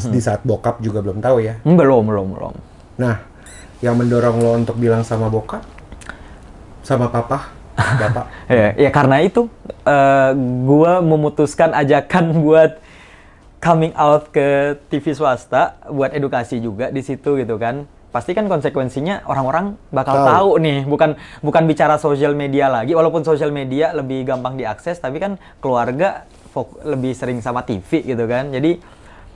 Di saat bokap juga belum tahu ya? Belum. Nah, yang mendorong lo untuk bilang sama bokap, sama papa, bapak? ya karena itu gue memutuskan ajakan buat coming out ke TV swasta buat edukasi juga di situ gitu kan. Pasti kan konsekuensinya orang-orang bakal tahu nih, bukan bicara sosial media lagi, walaupun sosial media lebih gampang diakses, tapi kan keluarga lebih sering sama TV gitu kan. Jadi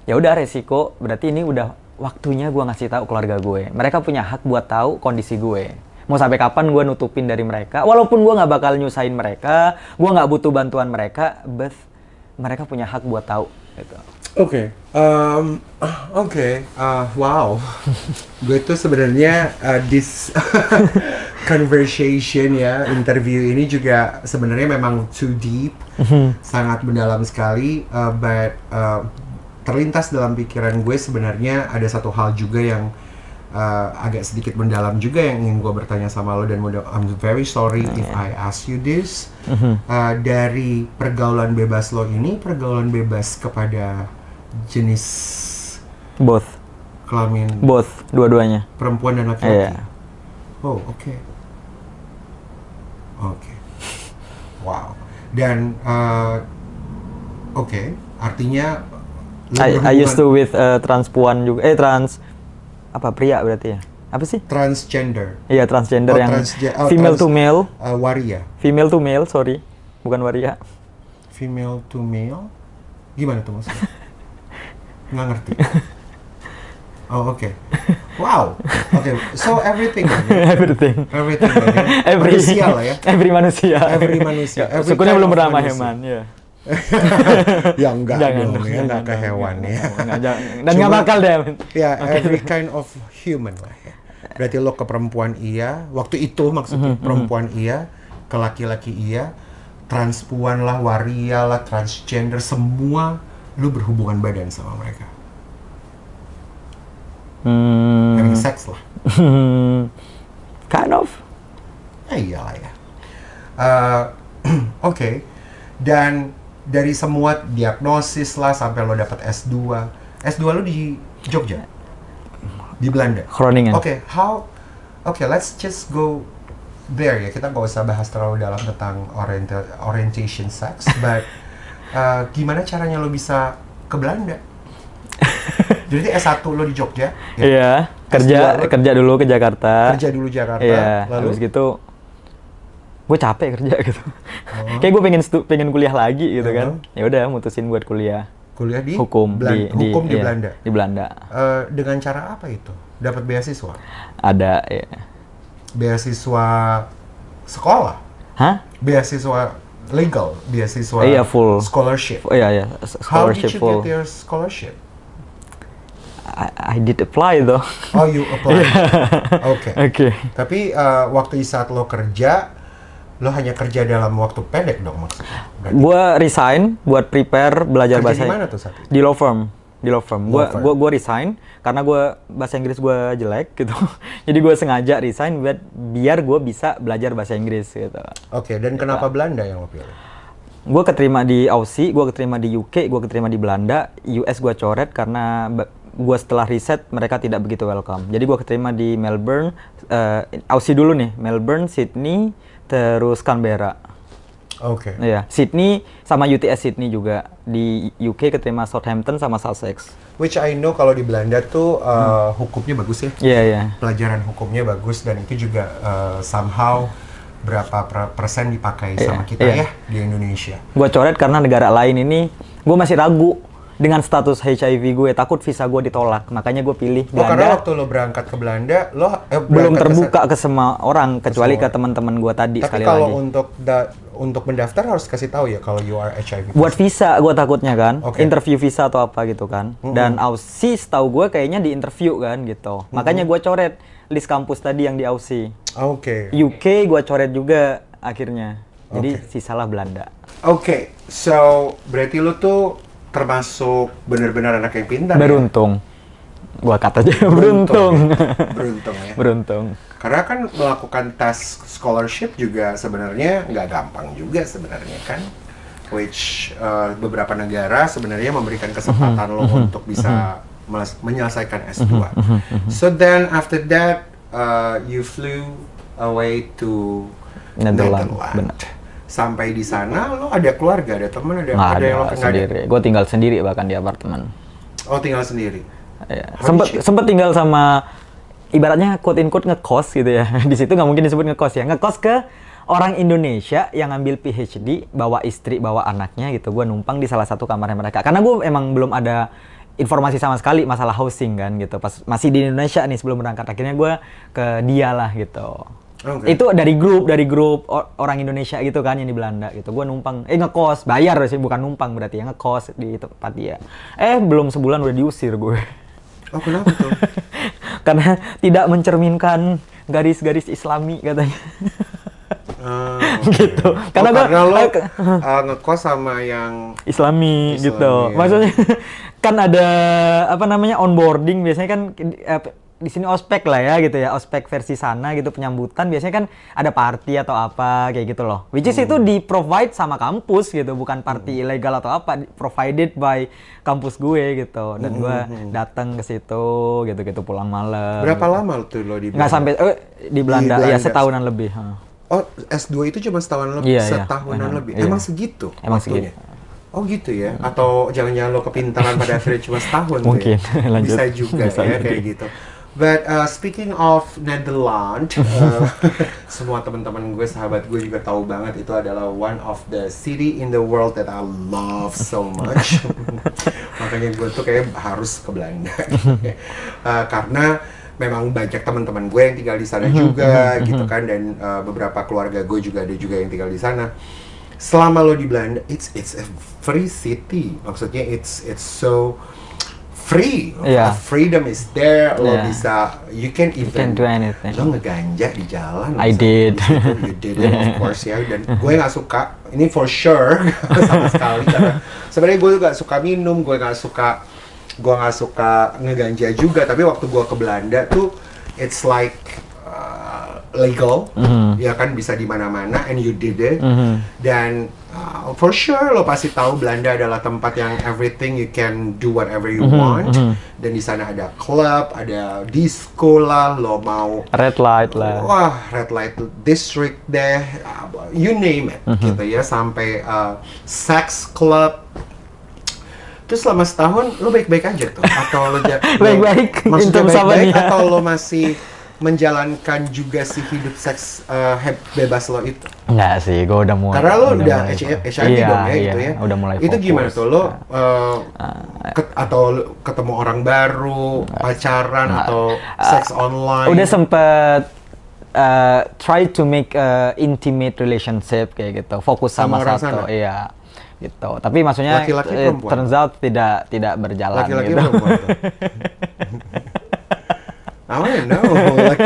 ya udah resiko, berarti ini udah waktunya gue ngasih tahu keluarga gue. Mereka punya hak buat tahu kondisi gue. Mau sampai kapan gue nutupin dari mereka, walaupun gue nggak bakal nyusahin mereka, gue nggak butuh bantuan mereka, but mereka punya hak buat tahu gitu. Wow. Gue tuh sebenarnya this conversation ya, interview ini juga sebenarnya memang too deep, sangat mendalam sekali. But terlintas dalam pikiran gue sebenarnya ada satu hal juga yang agak sedikit mendalam juga yang ingin gue bertanya sama lo, dan I'm very sorry if I ask you this. Dari pergaulan bebas lo ini, pergaulan bebas kepada jenis both kelamin, dua-duanya, perempuan dan laki-laki. Oh, oke. Wow. Dan artinya I used to with transpuan juga, pria berarti ya? Apa sih? Transgender. Iya, transgender yang female to male. Waria. Female to male, sorry. Bukan waria. Female to male? Gimana tuh maksudnya? Nggak ngerti. Oh, oke. Wow. Oke, so everything. Manusia lah ya. Every manusia. Sukunya belum pernah sama hewan, ya. Ya enggak dong ya, enggak ke hewan ya. Dan nggak bakal deh. Ya, every kind of human lah ya. Berarti lo ke perempuan iya, waktu itu maksudnya perempuan iya, ke laki-laki iya, transpuan lah, waria lah, transgender, semua lu berhubungan badan sama mereka. Having sex lah. Kind of. Iyalah ya. Oke. Dan dari semua diagnosis lah sampai lo dapat S2. S2 lo di Jogja? Di Belanda? Groningen. Let's just go there ya. Kita nggak usah bahas terlalu dalam tentang orientation sex, but gimana caranya lo bisa ke Belanda? Jadi S1 lo di Jogja? Iya, kerja dulu ke Jakarta. Iya, lalu habis gitu gue capek kerja gitu. Kayak gue pengen kuliah lagi gitu kan. Ya udah mutusin buat kuliah. Kuliah di hukum di Belanda. Di Belanda. Dengan cara apa itu? Dapat beasiswa? Ada ya. Beasiswa sekolah? Hah? Beasiswa legal, beasiswa full scholarship. Iya, How did scholarship you full. get your scholarship? I did apply though. Oh, you apply. Oke. Okay. Tapi waktu saat lo kerja, Lo hanya kerja dalam waktu pendek dong maksudnya? Berarti Gue resign buat prepare belajar kerja bahasa di mana tuh saat itu? di law firm. Di law firm. Law firm. Gue resign karena bahasa Inggris gue jelek gitu. Jadi gue sengaja resign biar gue bisa belajar bahasa Inggris gitu. Oke, dan kenapa Belanda yang lo pilih? Gue keterima di Aussie, gue keterima di UK, gue keterima di Belanda, US gue coret karena gue setelah riset mereka tidak begitu welcome. Jadi gue keterima di Melbourne, Aussie dulu nih, Melbourne, Sydney, terus Canberra. Oke. Iya, Sydney sama UTS Sydney juga. Di UK keterima Southampton sama Sussex. Which I know kalau di Belanda tuh hukumnya bagus ya. Iya, iya. Pelajaran hukumnya bagus dan itu juga somehow berapa persen dipakai sama kita ya di Indonesia. Gue coret karena negara lain ini, gue masih ragu dengan status HIV gue, takut visa gue ditolak. Makanya gue pilih Belanda. Karena waktu lo berangkat ke Belanda, lo belum terbuka ke semua orang, kecuali ke teman-teman gue tadi. Tapi sekali kalau lagi. untuk mendaftar harus kasih tahu ya kalau you are HIV. Buat visa gue takutnya kan, Okay. interview visa atau apa gitu kan. Dan Aussie setahu gue kayaknya di interview kan gitu. Makanya gue coret list kampus tadi yang di Aussie. Oke. UK gue coret juga akhirnya. Jadi sisalah Belanda. Oke, so berarti lo tuh termasuk benar-benar anak yang pintar. Beruntung. Gua kata aja beruntung. Beruntung ya. Beruntung. Karena kan melakukan tes scholarship juga sebenarnya nggak gampang juga sebenarnya kan. Which beberapa negara sebenarnya memberikan kesempatan lo untuk bisa menyelesaikan S2. So then after that you flew away to Netherlands. Netherlands. Benar. Sampai di sana lo ada keluarga, ada teman, ada Nggak yang lo ada, nggak sendiri. Gue tinggal sendiri bahkan di apartemen. Oh, tinggal sendiri. Ya. Sempet tinggal sama ibaratnya quote in quote ngekos gitu ya. Di situ nggak mungkin disebut ngekos ya. Ngekos ke orang Indonesia yang ngambil PhD, bawa istri, bawa anaknya gitu. Gue numpang di salah satu kamarnya mereka. Karena gue emang belum ada informasi sama sekali masalah housing kan gitu. Pas masih di Indonesia nih sebelum berangkat. Akhirnya gue ke dia lah gitu. Okay. Itu dari grup orang Indonesia gitu kan yang di Belanda gitu. Gue numpang, ngekos, bayar sih bukan numpang berarti ya, ngekos di tempat dia. Belum sebulan udah diusir gue. Oh, kenapa tuh? Karena tidak mencerminkan garis-garis Islami katanya. Gitu. Karena lo ngekos sama yang Islami gitu. Ya. Maksudnya kan ada apa namanya onboarding biasanya kan di sini ospek lah ya gitu ya, ospek versi sana gitu, penyambutan biasanya kan ada party atau apa kayak gitu loh. Which is itu di provide sama kampus gitu, bukan party ilegal atau apa, provided by kampus gue gitu. Dan gue datang ke situ gitu pulang malam. Berapa gitu. lama tuh lo di Belanda? Nggak sampai di Belanda ya setahunan lebih. Oh, S2 itu cuma setahunan lebih, setahunan lebih. Emang segitu? Emang waktunya? segitu. Oh gitu ya? Atau jangan-jangan lo kepintaran pada akhirnya cuma setahun? Mungkin. Tuh ya? Lanjut. Bisa juga Bisa ya jadi. kayak gitu. But speaking of Netherlands, semua teman-teman gue, sahabat gue juga tahu banget itu adalah one of the city in the world that I love so much. Makanya gue tuh kayak harus ke Belanda. Karena memang banyak teman-teman gue yang tinggal di sana juga gitu kan, dan beberapa keluarga gue juga ada juga yang tinggal di sana. Selama lo di Belanda, it's a free city. Maksudnya it's so free. Freedom is there. Lo bisa, you can do anything. Lo ngeganja di jalan. I did. You did it, of course ya. Dan gue nggak suka, ini for sure sama sekali, karena sebenarnya gue nggak suka minum, gue nggak suka ngeganja juga. Tapi waktu gue ke Belanda tuh, it's like legal, ya kan, bisa di mana-mana, and you did it. Dan for sure lo pasti tahu Belanda adalah tempat yang everything you can do whatever you want. Dan di sana ada club, ada disco lah, lo mau red light lah. Wah, red light district deh, you name it, gitu ya, sampai sex club. Terus selama setahun lo baik-baik aja tuh, atau lo baik-baik, maksudnya baik-baik, atau lo masih menjalankan juga si hidup seks bebas lo itu? Enggak sih, gue udah mulai. Karena lo udah HIV dong ya, gitu ya. Udah mulai itu fokus. gimana tuh lo atau ketemu orang baru, pacaran atau seks online? Udah sempet try to make intimate relationship kayak gitu, fokus sama satu, iya gitu. Tapi maksudnya turns out tidak berjalan. Laki-laki gitu. perempuan tuh? I don't know,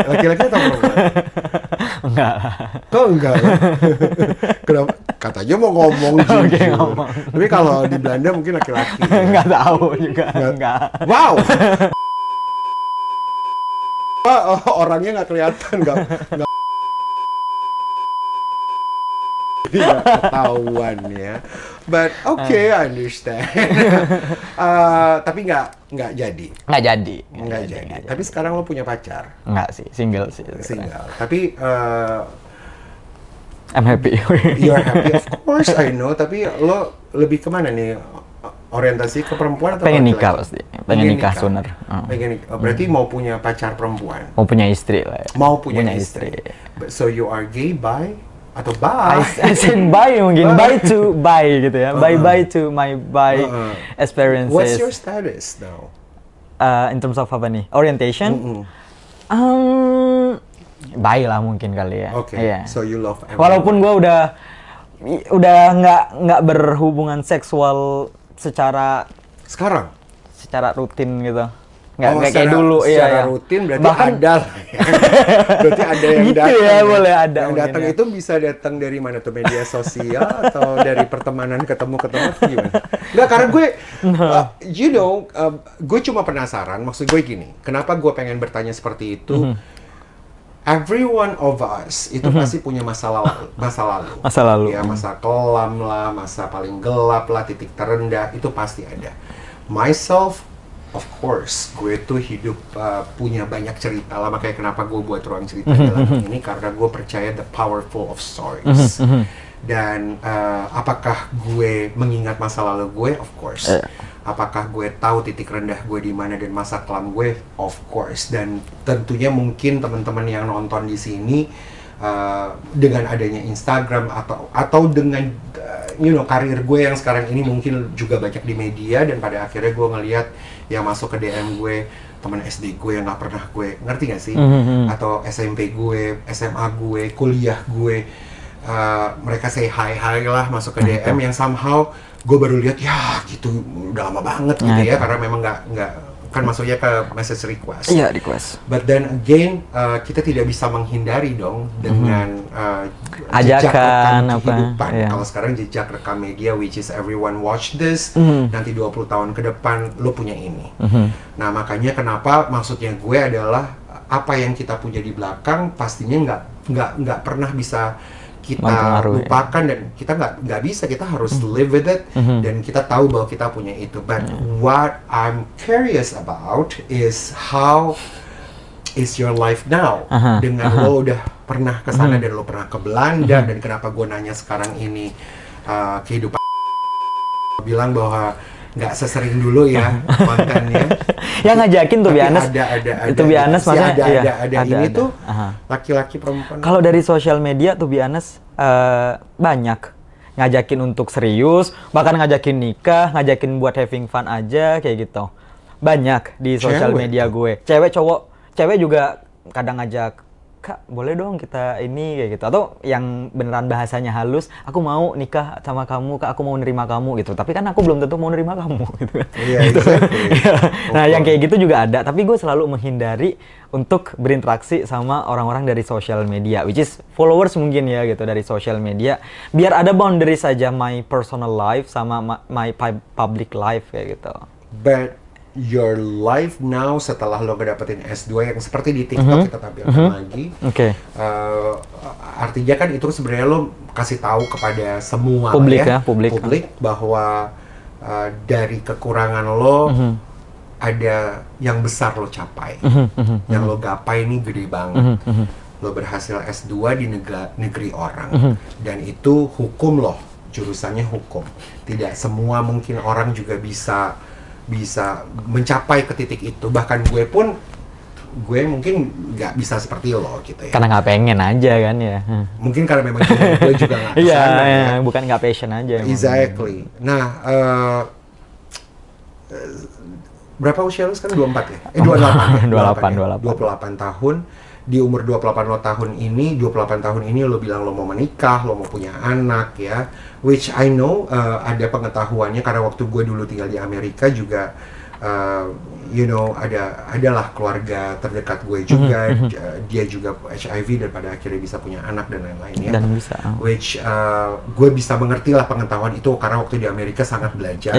laki-laki atau perempuan? Enggak. Kok enggak ya? Kenapa? Katanya mau ngomong jujur. Oke, ngomong. Tapi kalau di Belanda mungkin laki-laki. Ya? Enggak tahu juga. Enggak. Wow! Orangnya nggak kelihatan, nggak tidak ketahuan ya. But okay, I understand. Tapi nggak jadi. Nggak jadi. Nggak jadi. Tapi sekarang lo punya pacar? Nggak sih, single sih. Single. Tapi I'm happy. you're happy, of course I know. Tapi lo lebih kemana nih? Orientasi ke perempuan atau pengen laki-laki? nikah pasti. Pengen nikah sooner. Pengen nikah. Berarti mau punya pacar perempuan? Mau punya istri lah ya. Mau punya istri. So you are gay, bi? Atau bi? I said bye mungkin. Bye to bye gitu ya. Bye to my bye experiences. What's your status now? In terms of apa nih? Orientation? Bye lah mungkin kali ya. Okay. Yeah. So you love everyone. Walaupun gue udah nggak berhubungan seksual secara rutin gitu. Nggak kayak dulu. Secara rutin berarti bahkan, ada lah ya. Berarti ada yang gitu datang. ya, boleh ada. Yang datang itu bisa datang dari mana tuh? Media sosial atau dari pertemanan ketemu atau gimana? Nggak, karena gue, gue cuma penasaran. Maksud gue gini, kenapa gue pengen bertanya seperti itu? Every one of us itu pasti punya masa lalu. Ya, masa kelam lah, masa paling gelap lah, titik terendah, itu pasti ada. Myself, of course, gue tuh hidup punya banyak cerita lah, makanya kenapa gue buat ruang cerita dalam ini, karena gue percaya the powerful of stories. Dan apakah gue mengingat masa lalu gue? Of course. Apakah gue tahu titik rendah gue di mana dan masa kelam gue? Of course. Dan tentunya mungkin teman-teman yang nonton di sini dengan adanya Instagram atau dengan karir gue yang sekarang ini mungkin juga banyak di media, dan pada akhirnya gue ngelihat yang masuk ke DM gue teman SD gue yang nggak pernah gue ngerti gak sih? Atau SMP gue, SMA gue, kuliah gue, mereka say hi lah masuk ke DM yang somehow gue baru lihat ya gitu udah lama banget gitu ya, karena memang nggak kan masuknya ke message request. Iya, request. But then again kita tidak bisa menghindari dong dengan jejak rekam kehidupan. Kalau sekarang jejak rekam media, which is everyone watch this, nanti 20 tahun ke depan lo punya ini. Nah makanya kenapa maksudnya gue adalah apa yang kita punya di belakang pastinya nggak pernah bisa kita lupakan, dan kita nggak bisa, kita harus live with it, dan kita tahu bahwa kita punya itu. But what I'm curious about is how is your life now? Dengan lo udah pernah ke sana dan lo pernah ke Belanda, dan kenapa gue nanya sekarang ini kehidupan bilang bahwa nggak sesering dulu ya kontennya. Yang ngajakin tuh Bianes. Itu Bianes maksudnya ada ini tuh laki-laki perempuan. Kalau dari sosial media tuh Bianes banyak ngajakin untuk serius, bahkan ngajakin nikah, ngajakin buat having fun aja kayak gitu. Banyak di sosial media gue. Cewek cowok, cewek juga kadang ngajak, Kak, boleh dong kita ini kayak gitu. Atau yang beneran bahasanya halus, aku mau nikah sama kamu, Kak, aku mau nerima kamu gitu. Tapi kan aku belum tentu mau nerima kamu gitu kan. Iya, exactly. Nah, yang kayak gitu juga ada. Tapi gue selalu menghindari untuk berinteraksi sama orang-orang dari social media, which is followers mungkin ya gitu dari social media. Biar ada boundary saja my personal life sama my public life kayak gitu. But your life now setelah lo ngedapetin S2 yang seperti di TikTok kita tampilkan lagi, artinya kan itu sebenarnya lo kasih tahu kepada semua publik bahwa dari kekurangan lo ada yang besar lo capai, yang lo gapai ini gede banget. Lo berhasil S2 di negeri orang, dan itu hukum lo, jurusannya hukum. Tidak semua mungkin orang juga bisa mencapai ke titik itu. Bahkan gue mungkin nggak bisa seperti lo gitu ya. Karena nggak pengen aja kan ya. Mungkin karena memang gue juga nggak kesana ya. Bukan nggak passion aja. Exactly. Nah, berapa usia lo sekarang? 24 ya? 28 tahun. Di umur 28 tahun ini lo bilang lo mau menikah, lo mau punya anak ya. Which I know ada pengetahuannya, karena waktu gue dulu tinggal di Amerika juga adalah keluarga terdekat gue juga, dia juga HIV dan pada akhirnya bisa punya anak dan lain-lain ya. Dan bisa. Which gue bisa mengerti lah pengetahuan itu karena waktu di Amerika sangat belajar.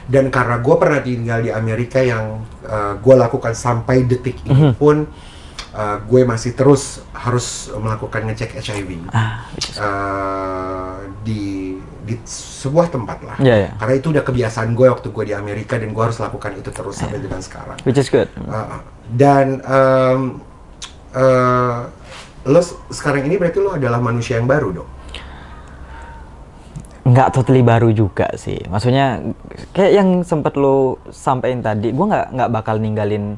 Dan karena gue pernah tinggal di Amerika yang gue lakukan sampai detik ini pun, gue masih terus harus melakukan ngecek HIV di sebuah tempat lah. Karena itu udah kebiasaan gue waktu gue di Amerika dan gue harus lakukan itu terus sampai dengan sekarang. Which is good. Dan lo sekarang ini berarti lo adalah manusia yang baru dong? Nggak totally baru juga sih. Maksudnya kayak yang sempat lo sampein tadi, gue nggak bakal ninggalin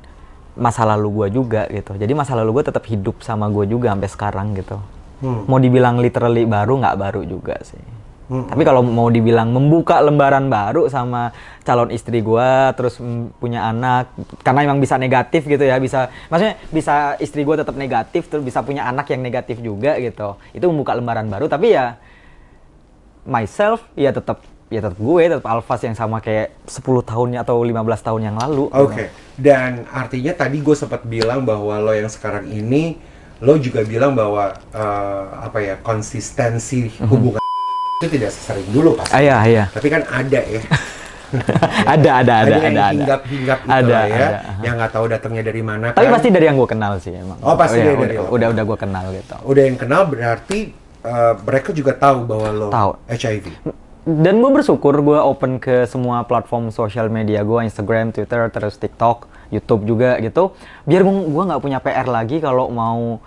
masa lalu gue juga gitu. Jadi masa lalu gue tetap hidup sama gue juga sampai sekarang gitu. Mau dibilang literally baru, nggak baru juga sih. Tapi kalau mau dibilang membuka lembaran baru sama calon istri gue, terus punya anak, karena emang bisa negatif gitu ya, maksudnya bisa istri gue tetap negatif, terus bisa punya anak yang negatif juga gitu. Itu membuka lembaran baru, tapi ya myself ya tetap gue, tetap Alfas yang sama kayak 10 tahun atau 15 tahun yang lalu. Oke. Dan artinya tadi gue sempat bilang bahwa lo yang sekarang ini, lo juga bilang bahwa konsistensi hubungan itu tidak sesering dulu pasti. Iya. Tapi kan ada ya. ada yang hinggap-hinggap itu lah ya. Yang nggak tahu datangnya dari mana. Tapi pasti dari yang gue kenal sih emang. Oh pasti dari udah gue kenal gitu. Udah yang kenal berarti mereka juga tahu bahwa lo HIV. Dan gue bersyukur gue open ke semua platform sosial media gue, Instagram, Twitter, terus TikTok, YouTube juga gitu. Biar gue nggak punya PR lagi kalau mau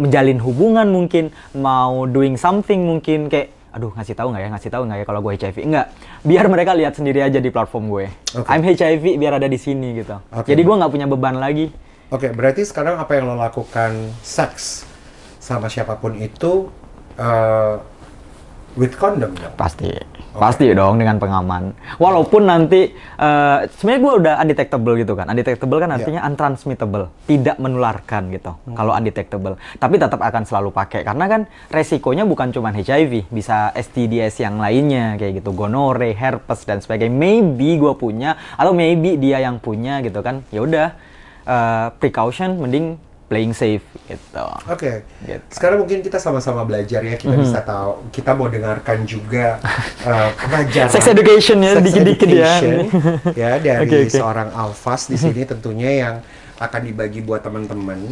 menjalin hubungan mungkin, mau doing something mungkin kayak aduh ngasih tahu nggak ya kalau gue HIV. Enggak, biar mereka lihat sendiri aja di platform gue. I'm HIV biar ada di sini gitu. Jadi gue nggak punya beban lagi. Berarti sekarang apa yang lo lakukan, seks sama siapapun itu with condom dong? Pasti dong dengan pengaman. Walaupun nanti sebenarnya gue udah undetectable gitu kan. Undetectable kan artinya untransmittable, tidak menularkan gitu. Kalau undetectable, tapi tetap akan selalu pakai karena kan resikonya bukan cuma HIV, bisa STDs yang lainnya kayak gitu, gonore, herpes dan sebagainya. Maybe gue punya atau maybe dia yang punya gitu kan. Ya udah precaution mending playing safe gitu. Gitu. Sekarang mungkin kita sama-sama belajar ya, kita bisa tahu, kita mau dengarkan juga pelajaran sex education ya, dikit-dikit ya dari seorang Alfas di sini tentunya yang akan dibagi buat teman-teman.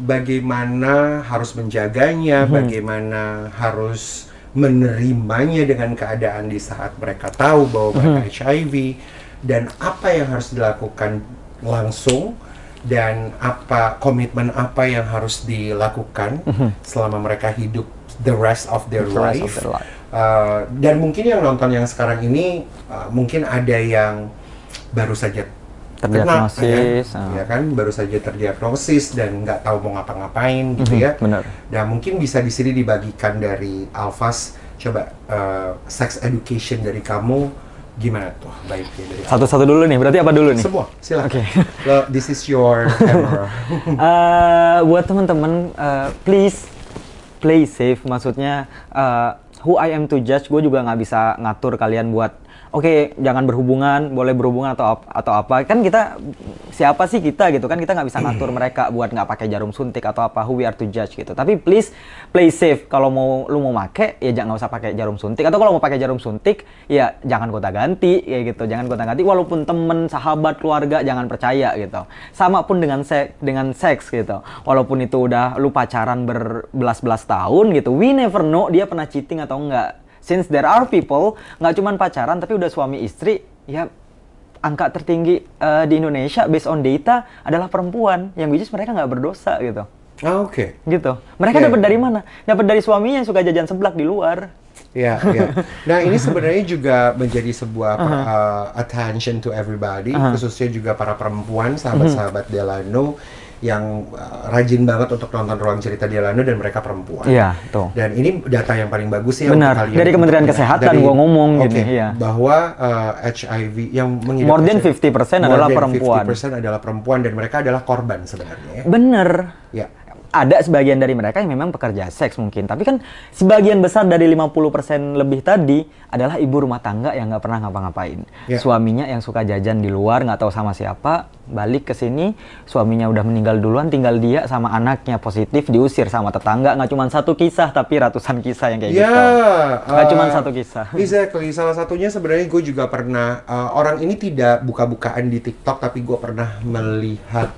Bagaimana harus menjaganya, bagaimana harus menerimanya dengan keadaan di saat mereka tahu bahwa mereka HIV, dan apa yang harus dilakukan langsung, dan komitmen apa yang harus dilakukan selama mereka hidup the rest of their life. Dan mungkin yang nonton yang sekarang ini mungkin ada yang baru saja terdiagnosis, ya kan, baru saja terdiagnosis dan nggak tahu mau ngapa-ngapain gitu ya. Benar. Dan mungkin bisa di sini dibagikan dari Alfas, coba sex education dari kamu gimana tuh baiknya dari satu-satu dulu nih, berarti apa dulu nih? Semua, silakan. This is your camera. Buat teman-teman, please play safe. Maksudnya who I am to judge, gue juga nggak bisa ngatur kalian buat jangan berhubungan, boleh berhubungan atau apa. Kan kita, siapa sih kita gitu kan, kita nggak bisa ngatur mereka buat nggak pakai jarum suntik atau apa, who we are to judge gitu. Tapi please play safe. Kalau lu mau pakai ya jangan usah pakai jarum suntik, atau kalau mau pakai jarum suntik ya jangan gonta-ganti kayak gitu. Jangan gonta-ganti walaupun temen, sahabat, keluarga jangan percaya gitu. Sama pun dengan seks gitu. Walaupun itu udah lu pacaran berbelas-belas tahun gitu, we never know dia pernah cheating atau enggak. Since there are people, nggak cuma pacaran tapi udah suami istri, ya angka tertinggi di Indonesia based on data adalah perempuan, yang which is mereka nggak berdosa gitu. Gitu. Mereka dapat dari mana? Dapat dari suaminya yang suka jajan seblak di luar. Ya. Nah ini sebenarnya juga menjadi sebuah attention to everybody, khususnya juga para perempuan, sahabat-sahabat Delano yang rajin banget untuk nonton Ruang Cerita Delano dan mereka perempuan. Iya, tuh. Dan ini data yang paling bagus ya. Benar. Dari Kementerian Kesehatan gua ngomong gini, ya. Bahwa HIV yang mengidap more than 50% adalah perempuan. 50% adalah perempuan dan mereka adalah korban sebenarnya. Bener. Ya. ada sebagian dari mereka yang memang pekerja seks mungkin, tapi kan sebagian besar dari 50% lebih tadi adalah ibu rumah tangga yang nggak pernah ngapa-ngapain. Suaminya yang suka jajan di luar, nggak tahu sama siapa, balik ke sini, suaminya udah meninggal duluan, tinggal dia sama anaknya, positif, diusir sama tetangga. Nggak cuma satu kisah, tapi ratusan kisah yang kayak gitu. Nggak cuma satu kisah. Exactly. Salah satunya sebenarnya gue juga pernah, orang ini tidak buka-bukaan di TikTok, tapi gue pernah melihat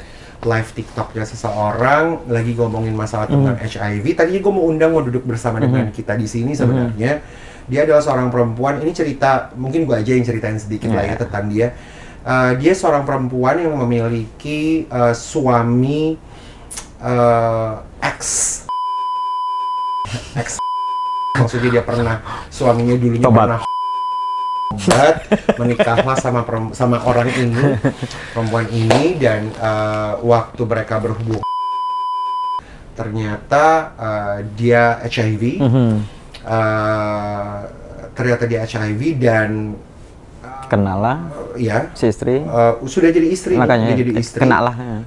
live TikToknya seseorang lagi ngomongin masalah tentang HIV. Tadinya gue mau duduk bersama dengan kita di sini sebenarnya. Dia adalah seorang perempuan. Ini cerita, mungkin gue aja yang ceritain sedikit lah ya tentang dia. Dia seorang perempuan yang memiliki suami ex. Maksudnya dia pernah, suaminya dulunya pernah menikahlah sama orang ini, perempuan ini, dan waktu mereka berhubung ternyata dia HIV, ternyata dia HIV dan kenalah ya si istri, sudah jadi istri, makanya jadi istri,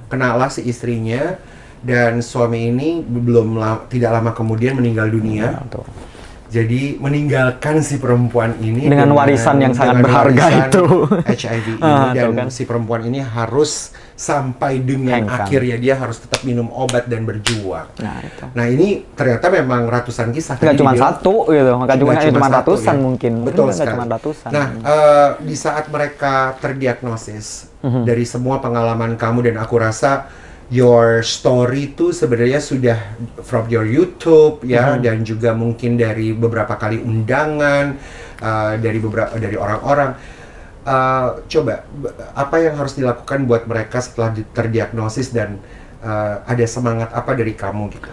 kenalah si istrinya, dan suami ini tidak lama kemudian meninggal dunia. Jadi meninggalkan si perempuan ini dengan warisan yang sangat berharga itu HIV ini, dan si perempuan ini harus sampai dengan akhirnya dia harus tetap minum obat dan berjuang. Nah ini ternyata memang ratusan kisah. Nggak cuma satu gitu, nggak cuma ratusan ya. Mungkin. Betul sekali. Cuma ratusan. Nah di saat mereka terdiagnosis, dari semua pengalaman kamu, dan aku rasa your story itu sebenarnya sudah from your YouTube ya, dan juga mungkin dari beberapa kali undangan dari orang-orang. Coba apa yang harus dilakukan buat mereka setelah terdiagnosis, dan ada semangat apa dari kamu gitu?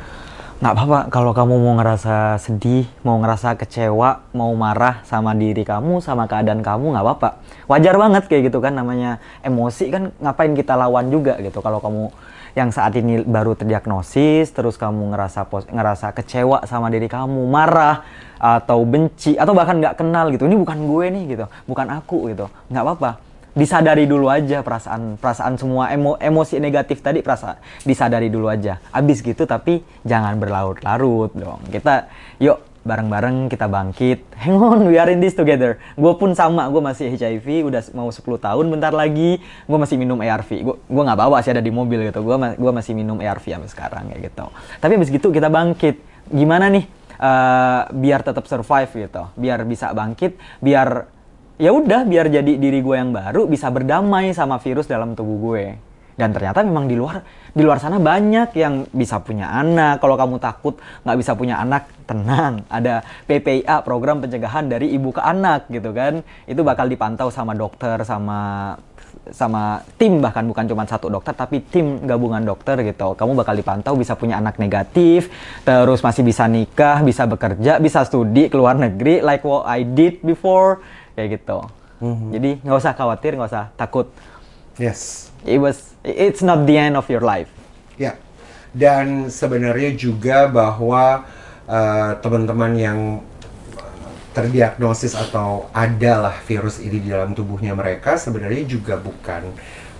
Nggak apa-apa kalau kamu mau ngerasa sedih, mau ngerasa kecewa, mau marah sama diri kamu, sama keadaan kamu, nggak apa-apa. Wajar banget kayak gitu kan, namanya emosi kan, ngapain kita lawan juga gitu. Kalau kamu yang saat ini baru terdiagnosis, terus kamu ngerasa kecewa sama diri kamu, marah, atau benci, atau bahkan nggak kenal gitu, ini bukan gue nih gitu, bukan aku gitu, nggak apa-apa. Disadari dulu aja perasaan semua emosi negatif tadi, disadari dulu aja. Abis gitu, tapi jangan berlarut-larut dong. Kita yuk bareng-bareng kita bangkit. Hang on, we are in this together. Gue pun sama, gue masih HIV, udah mau 10 tahun bentar lagi. Gue masih minum ARV. Gue nggak bawa sih, ada di mobil gitu. Gue masih minum ARV sampai sekarang kayak gitu. Tapi abis gitu kita bangkit. Gimana nih biar tetap survive gitu, biar bisa bangkit, biar ya udah, biar jadi diri gue yang baru, bisa berdamai sama virus dalam tubuh gue. Dan ternyata memang di luar sana banyak yang bisa punya anak. Kalau kamu takut nggak bisa punya anak, tenang. Ada PPIA, program pencegahan dari ibu ke anak gitu kan. Itu bakal dipantau sama dokter, sama tim, bahkan bukan cuma satu dokter, tapi tim gabungan dokter gitu. Kamu bakal dipantau, bisa punya anak negatif, terus masih bisa nikah, bisa bekerja, bisa studi ke luar negeri, like what I did before, kayak gitu. Jadi nggak usah khawatir, nggak usah takut. Yes. It's not the end of your life. Ya, dan sebenarnya juga bahwa teman-teman yang terdiagnosis atau adalah virus ini di dalam tubuhnya mereka, sebenarnya juga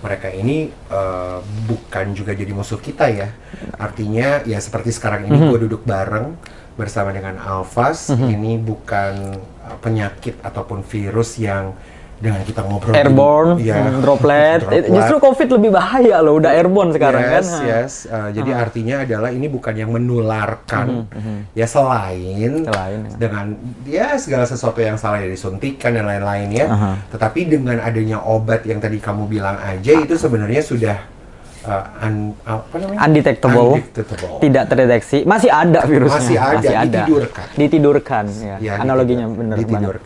mereka ini bukan juga jadi musuh kita ya. Artinya ya seperti sekarang ini gue duduk bareng bersama dengan Alphas, ini bukan penyakit ataupun virus yang dengan kita ngobrol airborne, droplet. Justru COVID lebih bahaya loh, udah airborne sekarang kan. Jadi artinya adalah ini bukan yang menularkan, ya selain dengan ya segala sesuatu yang salah dari suntikan dan lain-lain ya. Tetapi dengan adanya obat yang tadi kamu bilang aja, itu sebenarnya sudah undetectable, tidak terdeteksi. Masih ada virusnya, masih ada. Ditidurkan ya. Analoginya benar banget.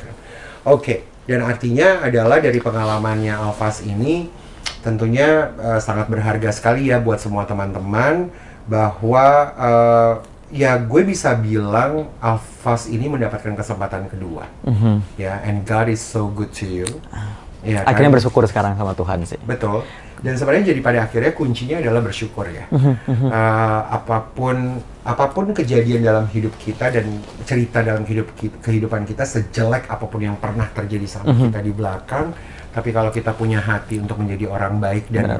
Oke. Dan artinya adalah dari pengalamannya Alphas ini tentunya sangat berharga sekali ya buat semua teman-teman, bahwa ya gue bisa bilang Alphas ini mendapatkan kesempatan kedua. Ya, and God is so good to you. Ya, akhirnya bersyukur sekarang sama Tuhan sih. Betul. Dan sebenarnya jadi pada akhirnya kuncinya adalah bersyukur ya. Apapun kejadian dalam hidup kita dan cerita dalam kehidupan kita, sejelek apapun yang pernah terjadi sama kita di belakang, tapi kalau kita punya hati untuk menjadi orang baik dan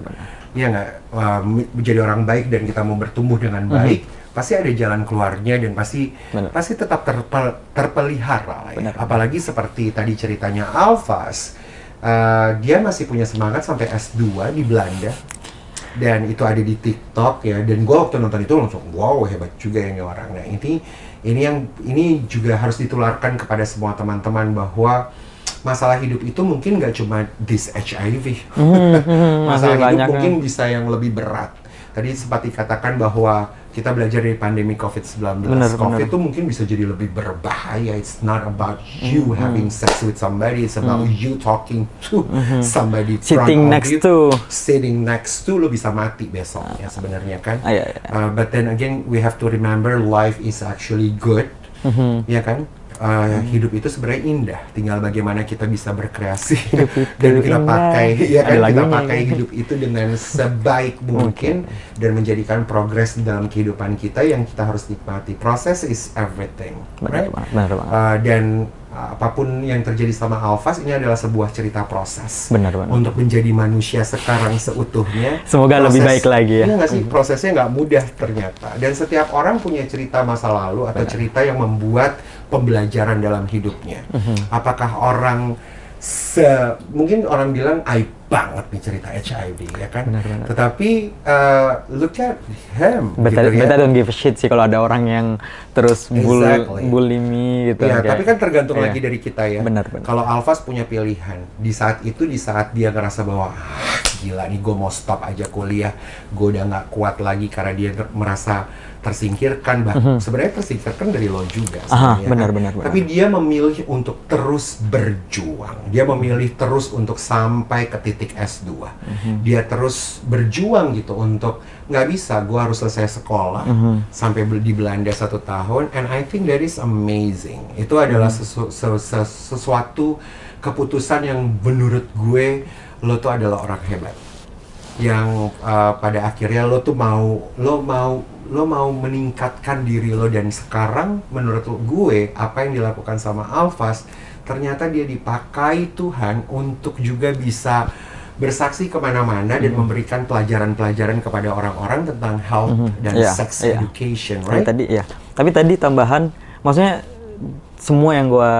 ya nggak, menjadi orang baik dan kita mau bertumbuh dengan baik, pasti ada jalan keluarnya dan pasti tetap terpelihara lah ya. Apalagi seperti tadi ceritanya Alphas, dia masih punya semangat sampai S2 di Belanda. Dan itu ada di TikTok ya, dan gue waktu nonton itu langsung wow, hebat juga ini orang. Nah ini juga harus ditularkan kepada semua teman-teman bahwa masalah hidup itu mungkin nggak cuma this HIV. Masalah hidup mungkin bisa yang lebih berat. Tadi sempat dikatakan bahwa kita belajar dari pandemi COVID-19. COVID itu mungkin bisa jadi lebih berbahaya. It's not about you having sex with somebody. It's about you talking to somebody. Sitting next to. Sitting next to, lo bisa mati besok ya sebenarnya kan. But then again, we have to remember life is actually good. Ya kan? Hidup itu sebenarnya indah, tinggal bagaimana kita bisa berkreasi dan kita pakai, ya kan, kita pakai hidup itu dengan sebaik mungkin dan menjadikan progres dalam kehidupan kita yang kita harus nikmati. Proses is everything, right? Dan apapun yang terjadi sama Alphas, ini adalah sebuah cerita proses. Untuk menjadi manusia sekarang seutuhnya. Semoga lebih baik lagi ya. Iya nggak sih, prosesnya nggak mudah ternyata. Dan setiap orang punya cerita masa lalu atau cerita yang membuat pembelajaran dalam hidupnya. Apakah orang mungkin orang bilang aib banget nih cerita HIV ya kan, tetapi look at him. Better don't give a shit sih kalau ada orang yang terus bulimi gitu. Ya, tapi kan tergantung lagi dari kita ya. Benar. Kalau Alphas punya pilihan di saat itu, di saat dia ngerasa bahwa gila nih, gue mau stop aja kuliah, gue udah nggak kuat lagi karena dia merasa tersingkirkan, sebenarnya tersingkirkan dari lo juga sebenarnya. Benar. Tapi dia memilih untuk terus berjuang. Dia memilih terus untuk sampai ke titik S2. Dia terus berjuang gitu untuk nggak bisa, gue harus selesai sekolah sampai di Belanda 1 tahun. And I think that is amazing. Itu adalah sesuatu keputusan yang menurut gue, lo tuh adalah orang hebat. Yang pada akhirnya lo mau meningkatkan diri lo, dan sekarang menurut gue apa yang dilakukan sama Alphas ternyata dia dipakai Tuhan untuk juga bisa bersaksi kemana-mana dan memberikan pelajaran-pelajaran kepada orang-orang tentang health dan sex education, right? Tapi tadi tambahan, maksudnya semua yang gue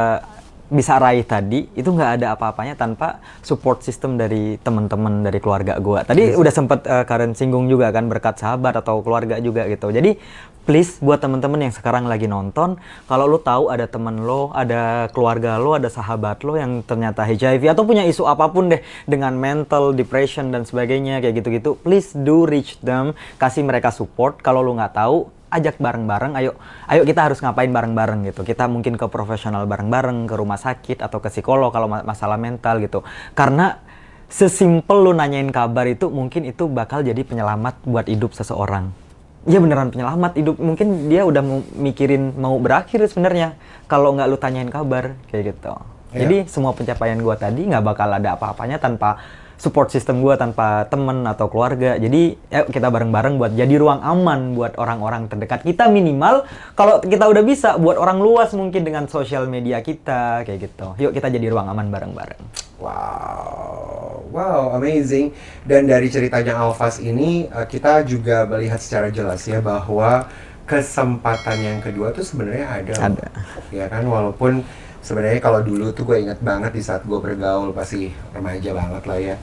bisa raih tadi itu nggak ada apa-apanya tanpa support system dari teman-teman, dari keluarga gue. Tadi udah sempet Karen singgung juga kan, berkat sahabat atau keluarga juga gitu. Jadi please buat teman-teman yang sekarang lagi nonton, kalau lo tahu ada teman lo, ada keluarga lo, ada sahabat lo yang ternyata HIV atau punya isu apapun deh dengan mental, depression dan sebagainya kayak gitu-gitu, please do reach them, kasih mereka support. Kalau lo nggak tahu, ajak bareng-bareng, ayo kita harus ngapain bareng-bareng gitu. Kita mungkin ke profesional bareng-bareng, ke rumah sakit atau ke psikolog kalau masalah mental gitu. Karena sesimpel lu nanyain kabar itu, mungkin itu bakal jadi penyelamat buat hidup seseorang. Ya beneran penyelamat hidup. Mungkin dia udah mikirin mau berakhir sebenarnya kalau nggak lu tanyain kabar kayak gitu. Jadi semua pencapaian gua tadi nggak bakal ada apa-apanya tanpa support system gue, tanpa temen atau keluarga. Jadi kita bareng-bareng buat jadi ruang aman buat orang-orang terdekat kita, minimal kalau kita udah bisa buat orang luas mungkin dengan sosial media kita kayak gitu. Yuk kita jadi ruang aman bareng-bareng. Wow, amazing. Dan dari ceritanya Alphas ini kita juga melihat secara jelas ya bahwa kesempatan yang kedua tuh sebenarnya ada. Ya kan, walaupun sebenarnya kalau dulu tuh gue inget banget di saat gue bergaul, pasti remaja banget lah ya,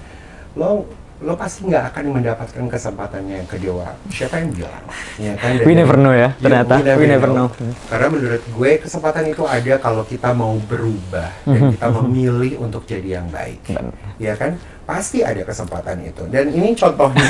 lo pasti nggak akan mendapatkan kesempatannya yang kedua. Siapa yang bilang? Ya kan? We never know ya, ternyata. We never know. Karena menurut gue kesempatan itu ada kalau kita mau berubah dan kita memilih untuk jadi yang baik. Ya kan? Pasti ada kesempatan itu. Dan ini contohnya.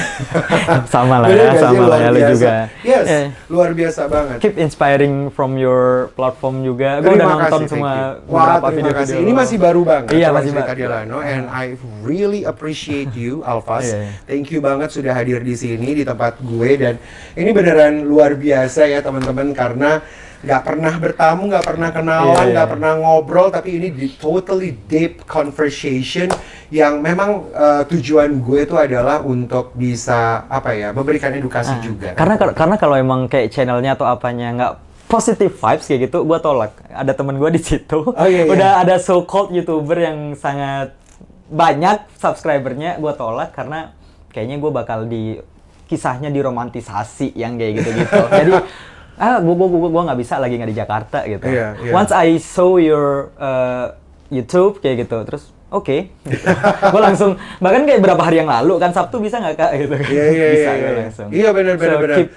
Sama lah ya, sama lah ya lo juga. Yes, luar biasa banget. Keep inspiring from your platform juga. Gue udah nonton semua beberapa video-video. Ini masih baru banget. Iya, masih baru. Delano, and I really appreciate you, Alphas. Thank you banget sudah hadir di sini, di tempat gue. Dan ini beneran luar biasa ya teman-teman, karena nggak pernah bertamu, nggak pernah kenalan, nggak pernah ngobrol, tapi ini totally deep conversation yang memang tujuan gue itu adalah untuk bisa memberikan edukasi juga. Karena kalau emang kayak channelnya atau apanya nggak positive vibes kayak gitu, gue tolak. Ada temen gue di situ, udah ada so-called YouTuber yang sangat banyak subscribernya, gue tolak karena kayaknya gue bakal kisahnya diromantisasi yang kayak gitu-gitu. Jadi gue nggak bisa lagi nggak di Jakarta gitu. Once I saw your YouTube kayak gitu, terus oke. Gue langsung, bahkan kayak berapa hari yang lalu kan, Sabtu bisa nggak Kak gitu. Bisa gue langsung. Iya benar.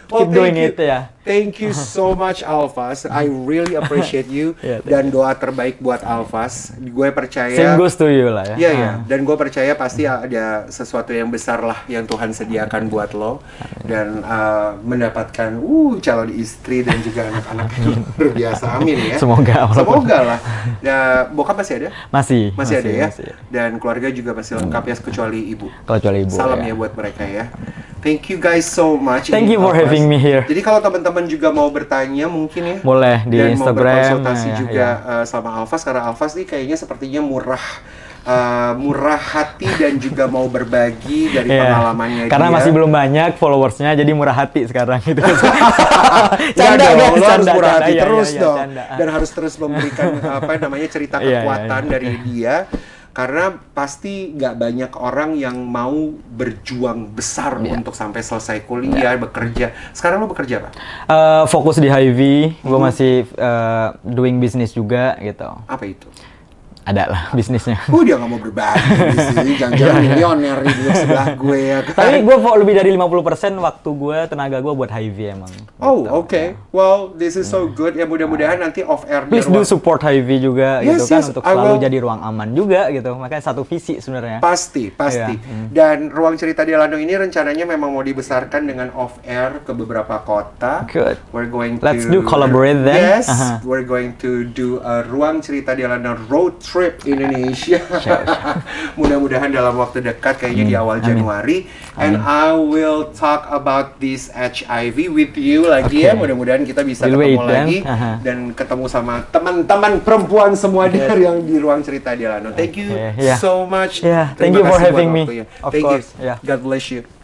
Keep doing it ya. Thank you so much Alphas. I really appreciate you. Dan doa terbaik buat Alphas. Gue percaya. Same goes to you lah ya. Iya. Dan gue percaya pasti ada sesuatu yang besar lah yang Tuhan sediakan buat lo. Dan mendapatkan calon istri dan juga anak-anak yang luar biasa. Amin ya. Semoga lah. Ya, bokap masih ada? Masih ada ya. Dan keluarga juga masih lengkap ya kecuali ibu. Salam ya buat mereka ya. Thank you guys so much. Thank you for having me here. Jadi kalau teman-teman juga mau bertanya mungkin ya. Boleh di dan Instagram. Dan mau berkonsultasi juga sama Alphas, karena Alphas nih kayaknya sepertinya murah hati dan juga mau berbagi dari pengalamannya karena dia. Masih belum banyak followersnya, jadi murah hati sekarang gitu. Canda dong, lo harus murah hati terus dong. Canda. Dan harus terus memberikan cerita kekuatan dari dia. Karena pasti nggak banyak orang yang mau berjuang besar untuk sampai selesai kuliah, bekerja. Sekarang lo bekerja apa? Fokus di Hy-Vee, gue masih doing business juga gitu. Apa itu? Ada lah bisnisnya. Dia nggak mau berbagi di sini, jangan-jangan milioner di sebelah gue ya kan. Tapi gue lebih dari 50% waktu gue, tenaga gue buat Hy-Vee emang. Oke. Well, this is so good. Ya mudah-mudahan nanti off air. Please do support Hy-Vee juga gitu kan, untuk selalu jadi ruang aman juga gitu. Makanya satu visi sebenarnya. Pasti. Dan ruang cerita di Lando ini rencananya memang mau dibesarkan dengan off air ke beberapa kota. Good. Let's do collaborate then. Yes, we're going to do a ruang cerita di Lando road trip Indonesia. Mudah-mudahan dalam waktu dekat, kayaknya di awal Januari. And I will talk about this HIV with you lagi ya. Mudah-mudahan kita bisa ketemu lagi dan ketemu sama teman-teman perempuan semua yang di ruang cerita di Lando. Thank you so much. Thank you for having me. Thank you. God bless you.